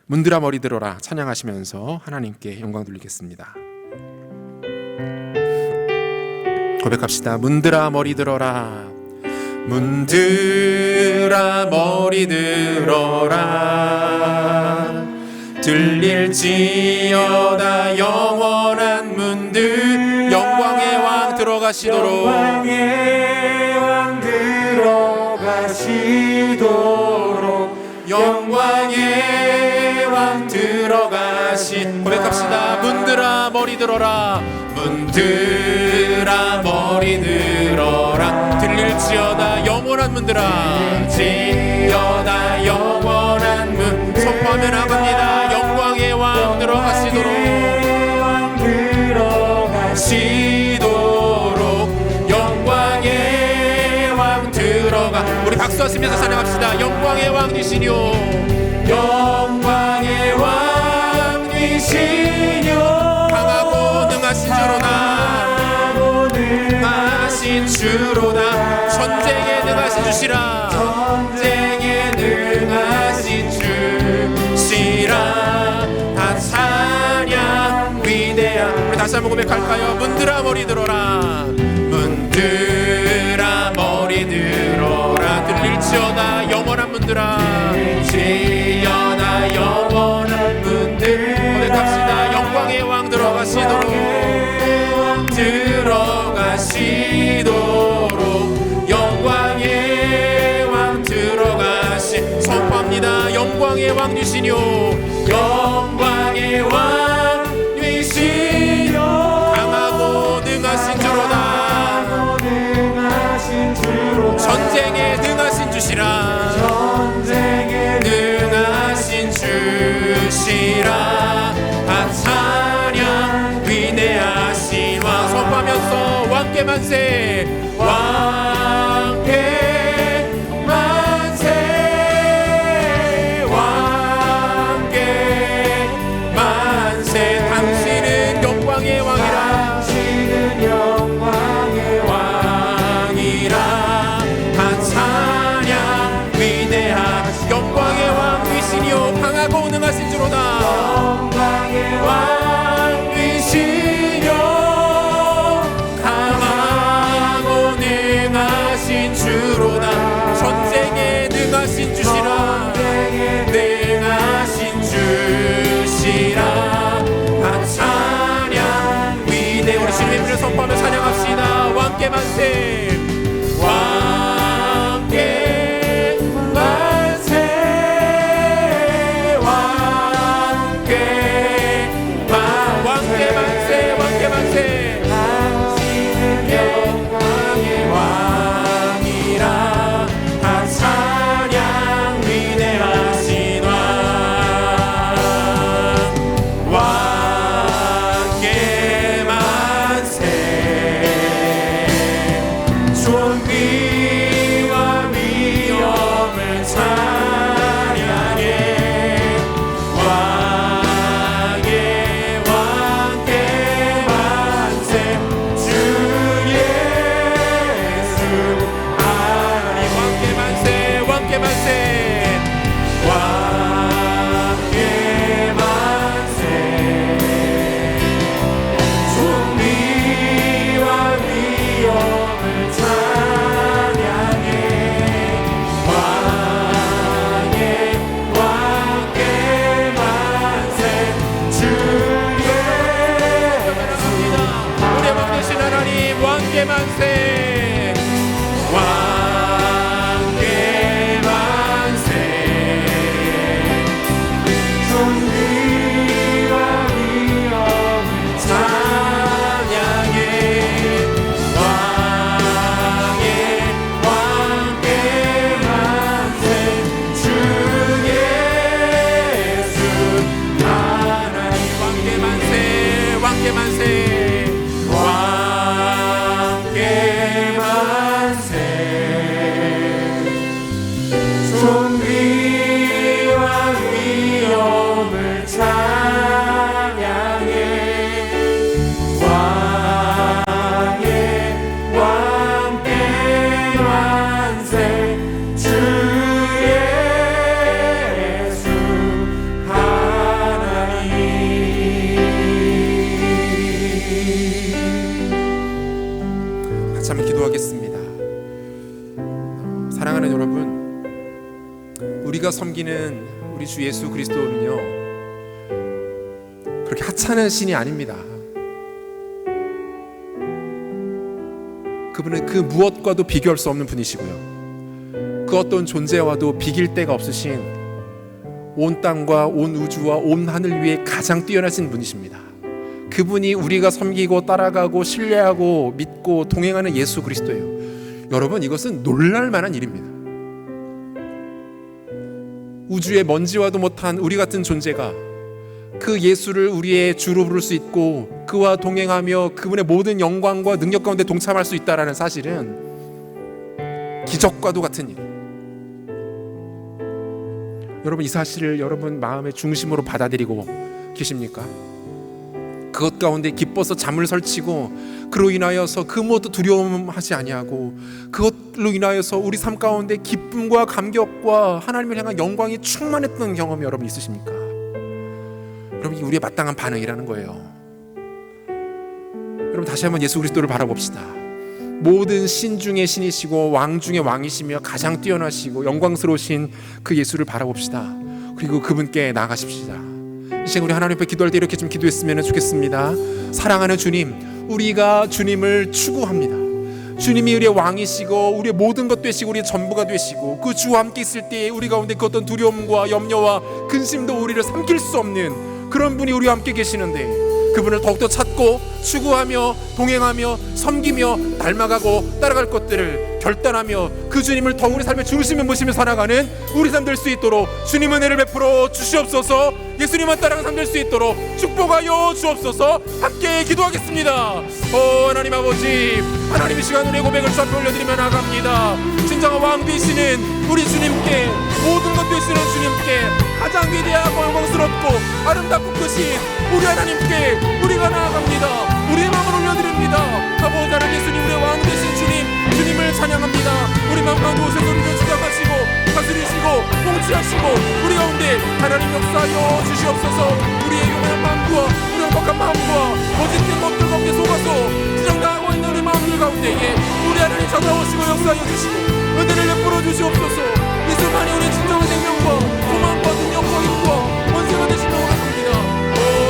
문드라 머리 들어라 찬양하시면서 하나님께 영광 돌리겠습니다. 고백합시다. 문드라 머리 들어라, 문드라 머리 들어라, 들릴지어다 영원한 문들, 영광의 왕 들어가시도록, 영광의 왕 들어가시도록, 영광의 왕 들어가신. 고백합시다. 문드라 머리 들어라, 문드라 머리 들어라, 들릴지어다 영원한 문들아, 들릴지어다 영원한 문. 선포하며 나갑니다. 영광의 왕 들어가시도록, 영광의 왕 들어가. 우리 박수하시면서 찬양합시다. 영광의 왕이시뇨, 영광의 왕이시뇨, 강하고 능하신 주로다, 능하신 주로다, 전쟁에 능하신 주시라, 전쟁에 능하신 주시라, 다 찬양 위대한. 우리 다시 한번 고백할까요? 문드라 머리 들어라, 문드라 머리 들어라, 들릴지어다 영원한 문들아, 들릴지어다 영원한 문들. 고백합시다. 영광의 왕 들어가시도록, 들어가시도록, 영광의 왕 들어가시. 선포합니다. 영광의 왕 유시뇨, 영광의 왕 유시뇨, 강하고 능하신 주로다, 전쟁에 능하신 주시라, 전쟁에 능하신 주시라, 다 찬양 위대하신 왕. 선포하면서 왕께 만세, 왕께 만세, 왕께 만세. 당신은 영광의 왕이라, 당신은 영광의 왕이라, 다 찬양 위대한. 영광의 왕이시니요, 강하고 능하신 주로다, 영광의 왕이시뇨, 강하고 능하신 주로다, 전쟁에 능하신 주시라, 능하신 주시라, 다 찬양 위대. 우리 주님의 이름을 선포하며 찬양합시다. 왕께 만세, 왕께 만세, 왕께 왕께 만세, 왕께 만세. 당신은 영광 왕께 만세 왕께 만세 존귀와 위엄을 찬양해 왕께 만세 주 예수 하나님 왕께 만세 왕께 만세 왕께 만세 존귀와 위엄을 찬양해 왕께 만세 주 예수 하나님. 같이 한번 기도하겠습니다. 사랑하는 여러분, 우리가 섬기는 우리 주 예수 그리스도는요 그렇게 하찮은 신이 아닙니다. 그분은 그 무엇과도 비교할 수 없는 분이시고요, 그 어떤 존재와도 비길 데가 없으신 온 땅과 온 우주와 온 하늘 위에 가장 뛰어나신 분이십니다. 그분이 우리가 섬기고 따라가고 신뢰하고 믿고 동행하는 예수 그리스도예요. 여러분, 이것은 놀랄 만한 일입니다. 우주의 먼지와도 못한 우리 같은 존재가 그 예수를 우리의 주로 부를 수 있고 그와 동행하며 그분의 모든 영광과 능력 가운데 동참할 수 있다는 사실은 기적과도 같은 일. 여러분, 이 사실을 여러분 마음의 중심으로 받아들이고 계십니까? 그것 가운데 기뻐서 잠을 설치고 그로 인하여서 그 무엇도 두려움하지 아니하고 그것로 인하여서 우리 삶 가운데 기쁨과 감격과 하나님을 향한 영광이 충만했던 경험이 여러분 있으십니까? 여러분, 이게 우리의 마땅한 반응이라는 거예요. 여러분, 다시 한번 예수 그리스도를 바라봅시다. 모든 신 중의 신이시고 왕 중의 왕이시며 가장 뛰어나시고 영광스러우신 그 예수를 바라봅시다. 그리고 그분께 나아가십시다. 이 시간 우리 하나님 앞에 기도할 때 이렇게 좀 기도했으면 좋겠습니다. 사랑하는 주님, 우리가 주님을 추구합니다. 주님이 우리의 왕이시고 우리의 모든 것 되시고 우리의 전부가 되시고 그 주와 함께 있을 때 우리 가운데 그 어떤 두려움과 염려와 근심도 우리를 삼킬 수 없는 그런 분이 우리와 함께 계시는데, 그분을 더욱더 찾고 추구하며 동행하며 섬기며 닮아가고 따라갈 것들을 결단하며 그 주님을 더 우리 삶의 중심에 모시며 살아가는 우리 삶 될 수 있도록 주님 은혜를 베풀어 주시옵소서. 예수님만 따라가는 삶 될 수 있도록 축복하여 주옵소서. 함께 기도하겠습니다. 하나님 아버지, 하나님 이 시간 우리의 고백을 주 앞에 올려드리며 나아갑니다. 진정한 왕 되시는 우리 주님께, 모든 것 되시는 주님께, 가장 위대하고 영광스럽고 아름답고 크신 우리 하나님께 우리가 나아갑니다. 우리의 마음을 올려드립니다. 아버지 하나님, 예수님 우리의 왕 되신 주님을 찬양합니다. 우리 마음 가운데 오셔서 우리를 주장하시고 다스리시고 통치하시고 우리 가운데 하나님 역사하여 주시옵소서. 우리의 요만한 마음과 우리 행복한 마음과 거짓된 것들 가운데 속아서 주장당하고 있는 우리 마음들 가운데에 우리 하나님 찾아오시고 역사하여 주시고 은혜를 베풀어 주시옵소서. 예수만이 우리의 진정한 생명과 소망과 능력과 힘과 원수가 되시고 원합니다.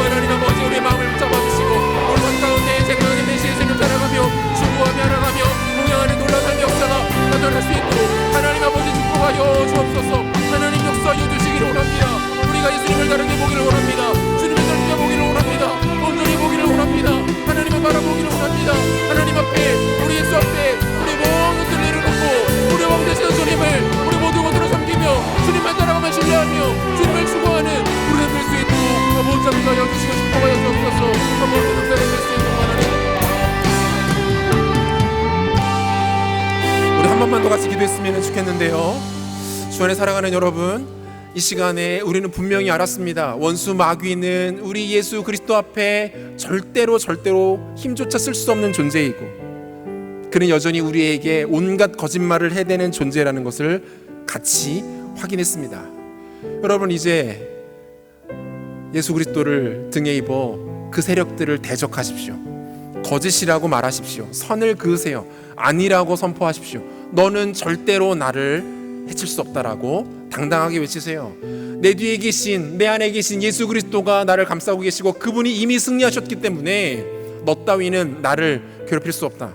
하나님 아버지, 우리의 마음을 붙잡아주시고 우리 삶 가운데 생명의 메시의 생명 살아가며 추구하며 알아가며 동행하는 놀라운 삶의 역사가 나타날 수 있도록 하나님 아버지 축복하여 주옵소서. 하나님 역사하여 주시기를 원합니다. 우리가 예수님을 다르게 보기를 원합니다. 주님을 다르게 보기를 원합니다. 온전히 보기를 원합니다. 하나님을 바라보기를 원합니다. 하나님 앞에, 우리 예수 앞에 우리 모든 것을 내려놓고 우리 왕 되시는 주님을 우리 모든 것으로 섬기며 주님만 따라가며 신뢰하며 주님을 추구하는 우리 될 수 있도록 아버지 하여 주시고 축복하여 주옵소서. 아버지 역사를 될수 있도록 하나님, 한 번만 더 같이 기도했으면 좋겠는데요. 주 안에 사랑하는 여러분, 이 시간에 우리는 분명히 알았습니다. 원수 마귀는 우리 예수 그리스도 앞에 절대로 힘조차 쓸 수 없는 존재이고 그는 여전히 우리에게 온갖 거짓말을 해대는 존재라는 것을 같이 확인했습니다. 여러분, 이제 예수 그리스도를 등에 입어 그 세력들을 대적하십시오. 거짓이라고 말하십시오. 선을 그으세요. 아니라고 선포하십시오. 너는 절대로 나를 해칠 수 없다라고 당당하게 외치세요. 내 뒤에 계신, 내 안에 계신 예수 그리스도가 나를 감싸고 계시고 그분이 이미 승리하셨기 때문에 너 따위는 나를 괴롭힐 수 없다.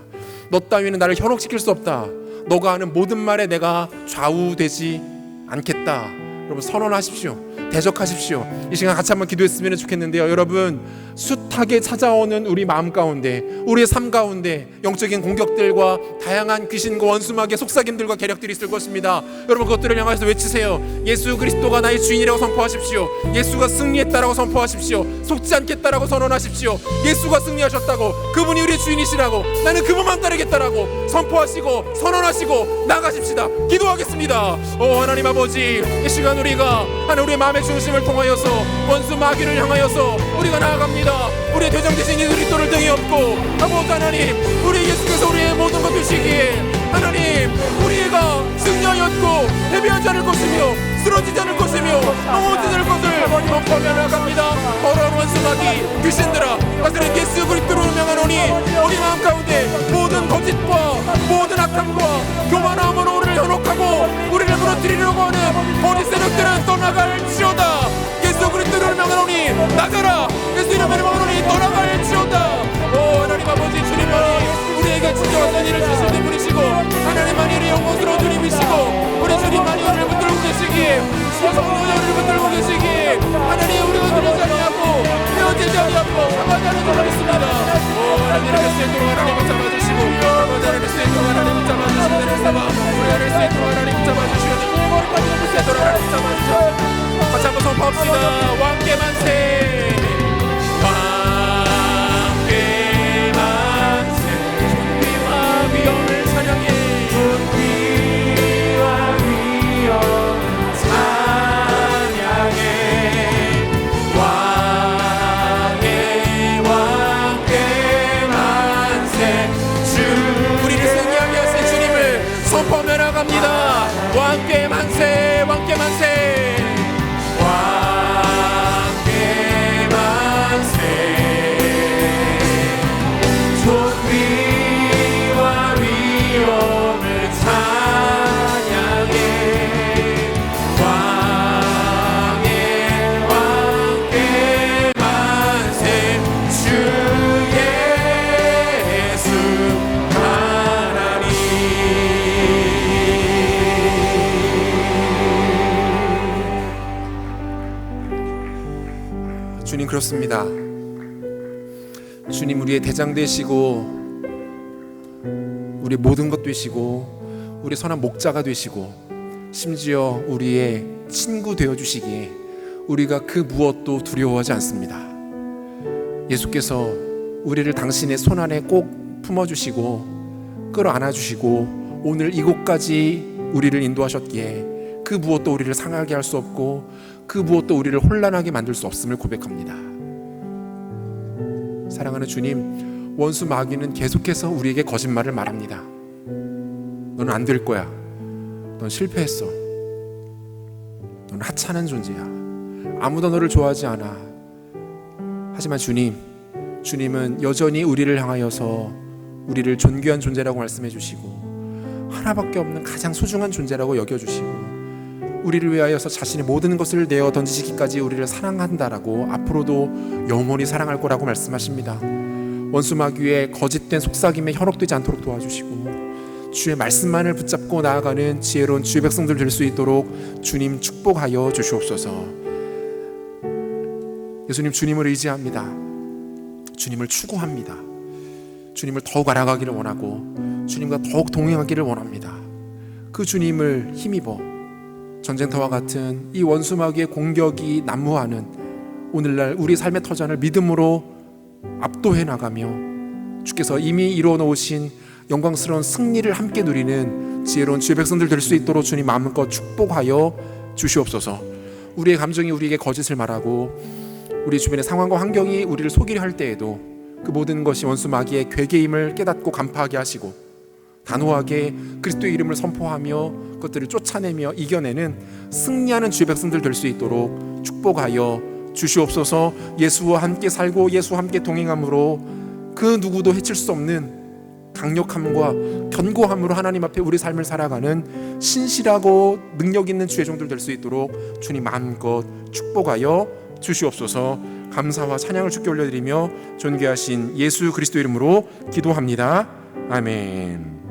너 따위는 나를 현혹시킬 수 없다. 너가 하는 모든 말에 내가 좌우되지 않겠다. 여러분 선언하십시오. 대적하십시오. 이 시간 같이 한번 기도했으면 좋겠는데요. 여러분 숱하게 찾아오는 우리 마음 가운데, 우리의 삶 가운데 영적인 공격들과 다양한 귀신과 원수마귀의 속삭임들과 계략들이 있을 것입니다. 여러분 그것들을 향해서 외치세요. 예수 그리스도가 나의 주인이라고 선포하십시오. 예수가 승리했다라고 선포하십시오. 속지 않겠다라고 선언하십시오. 예수가 승리하셨다고, 그분이 우리의 주인이시라고, 나는 그분만 따르겠다라고 선포하시고 선언하시고 나가십시다. 기도하겠습니다. 오 하나님 아버지, 이 시간 우리가 하나님 우리의 마음의 중심을 통하여서 원수 마귀를 향하여서 우리가 나아갑니다. 우리의 대장 되신 예수 그리스도를 등에 업고, 아버지 하나님, 우리 예수께서 우리의 모든 것 되시기에 하나님 우리가 승리하였고 패배하지 않을 것이며 쓰러지지 않을 것이며 넘어지지 않을 것을 선포하며 나갑니다. 더러운 원수 마귀 귀신들아, 나들은 예수 그리스도로 명하노니 우리 마음 가운데 모든 거짓과 모든 악함과 교만함으로 우리를 현혹하고 우리를 무너뜨리려고 하는 모든 세력들은 떠나갈지어다. 예수 그리스도를 명하노니 나가라. 예수 이름으로 명하노니 떠나갈지어다. 오 하나님 아버지, 주님만이 우리에게 진정한 일을 주시는 분이시고, 하나님만이 우리 영광스러운 주님이시고, 우리 주님만이 우리를 붙들고 계시기에, 성령이 우리를 붙들고 계시기에 하나님 우리가 들어지 아니하고 헤어지지 아니하고 상하지 않은 줄 믿습니다. 오 하나님 그리스도로 하나님 붙잡아주시고, 하나님 그리스도로 하나님 붙잡아주시고, 우리 그리스도로 하나님 붙잡아주시고, 그리스도로 하나님 붙잡아주시고, 같이 한번 선포합시다. 왕께 만세, 왕께 만세. 존귀와 위엄을 찬양해. 존귀와 위엄을 찬양해. 왕께 만세. 우리를 승리하게 하신 주님을 선포하며 나갑니다. 왕께 만세, 왕께 만세. 왕께 만세. 존귀와 위엄을 찬양해. 왕께 만세. 주 예수 하나님. 주님 그렇습니다. 주님 우리의 대장 되시고, 우리 모든 것 되시고, 우리 선한 목자가 되시고, 심지어 우리의 친구 되어 주시기에 우리가 그 무엇도 두려워하지 않습니다. 예수께서 우리를 당신의 손 안에 꼭 품어주시고 끌어안아주시고 오늘 이곳까지 우리를 인도하셨기에 그 무엇도 우리를 상하게 할 수 없고 그 무엇도 우리를 혼란하게 만들 수 없음을 고백합니다. 사랑하는 주님, 원수 마귀는 계속해서 우리에게 거짓말을 말합니다. 너는 안 될 거야. 넌 실패했어. 넌 하찮은 존재야. 아무도 너를 좋아하지 않아. 하지만 주님은 여전히 우리를 향하여서 우리를 존귀한 존재라고 말씀해 주시고 하나밖에 없는 가장 소중한 존재라고 여겨주시고 우리를 위하여서 자신의 모든 것을 내어 던지시기까지 우리를 사랑한다라고 앞으로도 영원히 사랑할 거라고 말씀하십니다. 원수 마귀의 거짓된 속삭임에 현혹되지 않도록 도와주시고 주의 말씀만을 붙잡고 나아가는 지혜로운 주의 백성들 될 수 있도록 주님 축복하여 주시옵소서. 예수님, 주님을 의지합니다. 주님을 추구합니다. 주님을 더욱 알아가기를 원하고 주님과 더욱 동행하기를 원합니다. 그 주님을 힘입어 전쟁터와 같은 이 원수 마귀의 공격이 난무하는 오늘날 우리 삶의 터전을 믿음으로 압도해 나가며 주께서 이미 이루어 놓으신 영광스러운 승리를 함께 누리는 지혜로운 주의 백성들 될 수 있도록 주님 마음껏 축복하여 주시옵소서. 우리의 감정이 우리에게 거짓을 말하고 우리 주변의 상황과 환경이 우리를 속이려 할 때에도 그 모든 것이 원수 마귀의 괴계임을 깨닫고 간파하게 하시고 단호하게 그리스도의 이름을 선포하며 그것들을 쫓아내며 이겨내는 승리하는 주의 백성들 될 수 있도록 축복하여 주시옵소서. 예수와 함께 살고 예수와 함께 동행함으로 그 누구도 해칠 수 없는 강력함과 견고함으로 하나님 앞에 우리 삶을 살아가는 신실하고 능력 있는 주의 종들 될 수 있도록 주님 마음껏 축복하여 주시옵소서. 감사와 찬양을 주께 올려드리며 존귀하신 예수 그리스도 이름으로 기도합니다. 아멘.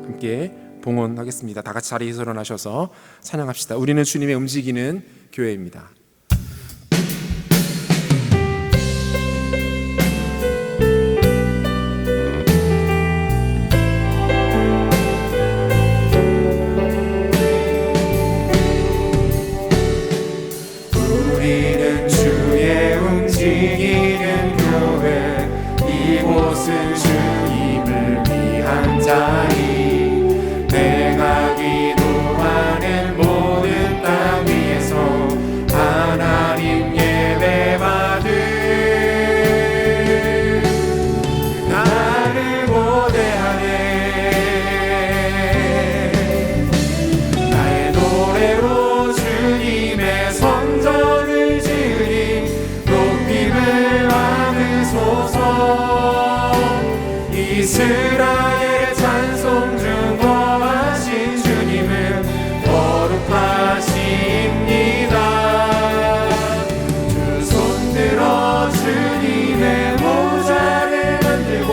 함께 봉헌하겠습니다. 다 같이 자리에서 일어나셔서 찬양합시다. 우리는 주님의 움직이는 교회입니다. 우리는 주의 움직이는 교회, 이곳은 주님을 위한 자리. 내가 기도하는 모든 땅 위에서 하나님 예배받을 나를 고대하네. 나의 노래로 주님의 성전을 지으니 높임을 받으소서. 이스라엘의 찬송 중 거하신 주님은 거룩하십니다. 두 손 들어 주님의 모자를 만들고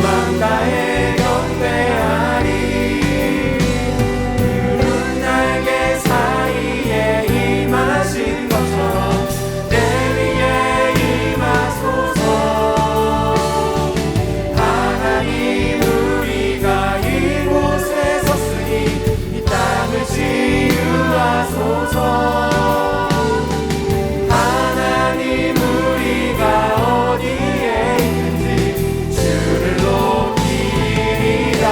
만가에 경배하리. 푸른 날개 사이에 임하신 것처럼 내 위에 임하소서. 하나님 우리가 이곳에 섰으니 이 땅을 치유하소서. 하나님 우리가 어디에 있는지 주를 높이리라.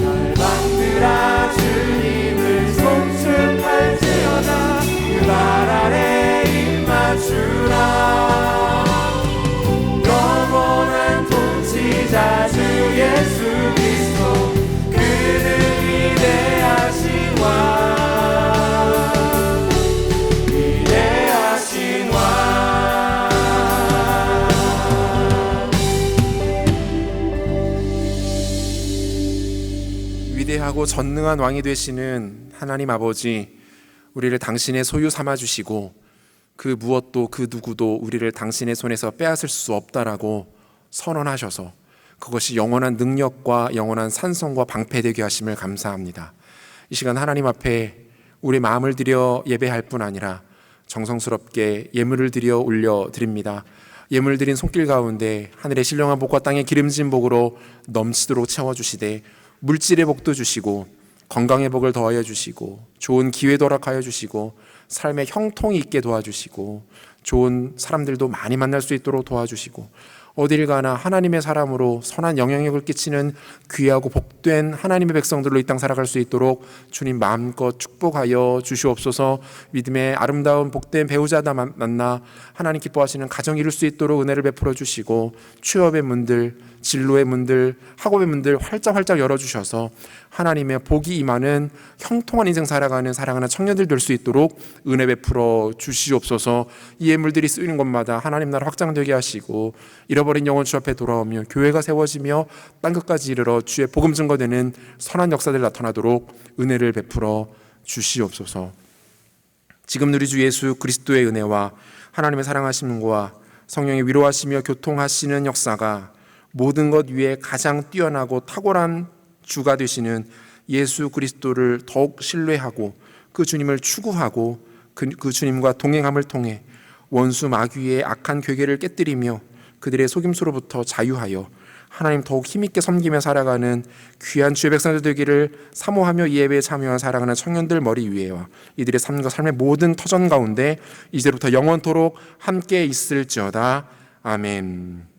열방들아 주님을 송축할지어다. 그 발 아래 입맞추라. 영원한 통치자 주 예수 그리스도, 그는 위대하신 왕, 위대하신 왕. 위대하고 전능한 왕이 되시는 하나님 아버지, 우리를 당신의 소유 삼아주시고 그 무엇도 그 누구도 우리를 당신의 손에서 빼앗을 수 없다라고 선언하셔서 그것이 영원한 능력과 영원한 산성과 방패되게 하심을 감사합니다. 이 시간 하나님 앞에 우리 마음을 들여 예배할 뿐 아니라 정성스럽게 예물을 들여 올려드립니다. 예물 드린 손길 가운데 하늘의 신령한 복과 땅의 기름진 복으로 넘치도록 채워주시되 물질의 복도 주시고 건강의 복을 더하여 주시고 좋은 기회도 허락하여 주시고 삶의 형통이 있게 도와주시고 좋은 사람들도 많이 만날 수 있도록 도와주시고 어딜 가나 하나님의 사람으로 선한 영향력을 끼치는 귀하고 복된 하나님의 백성들로 이 땅 살아갈 수 있도록 주님 마음껏 축복하여 주시옵소서. 믿음의 아름다운 복된 배우자다 만나 하나님 기뻐하시는 가정 이룰 수 있도록 은혜를 베풀어 주시고 취업의 문들, 진로의 문들, 학업의 문들 활짝 열어주셔서 하나님의 복이 임하는 형통한 인생 살아가는 사랑하는 청년들 될 수 있도록 은혜 베풀어 주시옵소서. 이 예물들이 쓰이는 곳마다 하나님 나라 확장되게 하시고 잃어버린 영혼 주 앞에 돌아오며 교회가 세워지며 땅끝까지 이르러 주의 복음 증거되는 선한 역사들 나타나도록 은혜를 베풀어 주시옵소서. 지금 우리 주 예수 그리스도의 은혜와 하나님의 사랑하심과 성령의 위로하시며 교통하시는 역사가 모든 것 위에 가장 뛰어나고 탁월한 주가 되시는 예수 그리스도를 더욱 신뢰하고 그 주님을 추구하고 그 주님과 동행함을 통해 원수 마귀의 악한 괴계를 깨뜨리며 그들의 속임수로부터 자유하여 하나님 더욱 힘있게 섬기며 살아가는 귀한 주의 백성들 되기를 사모하며 이 예배에 참여한 살아가는 청년들 머리 위에와 이들의 삶과 삶의 모든 터전 가운데 이제부터 영원토록 함께 있을지어다. 아멘.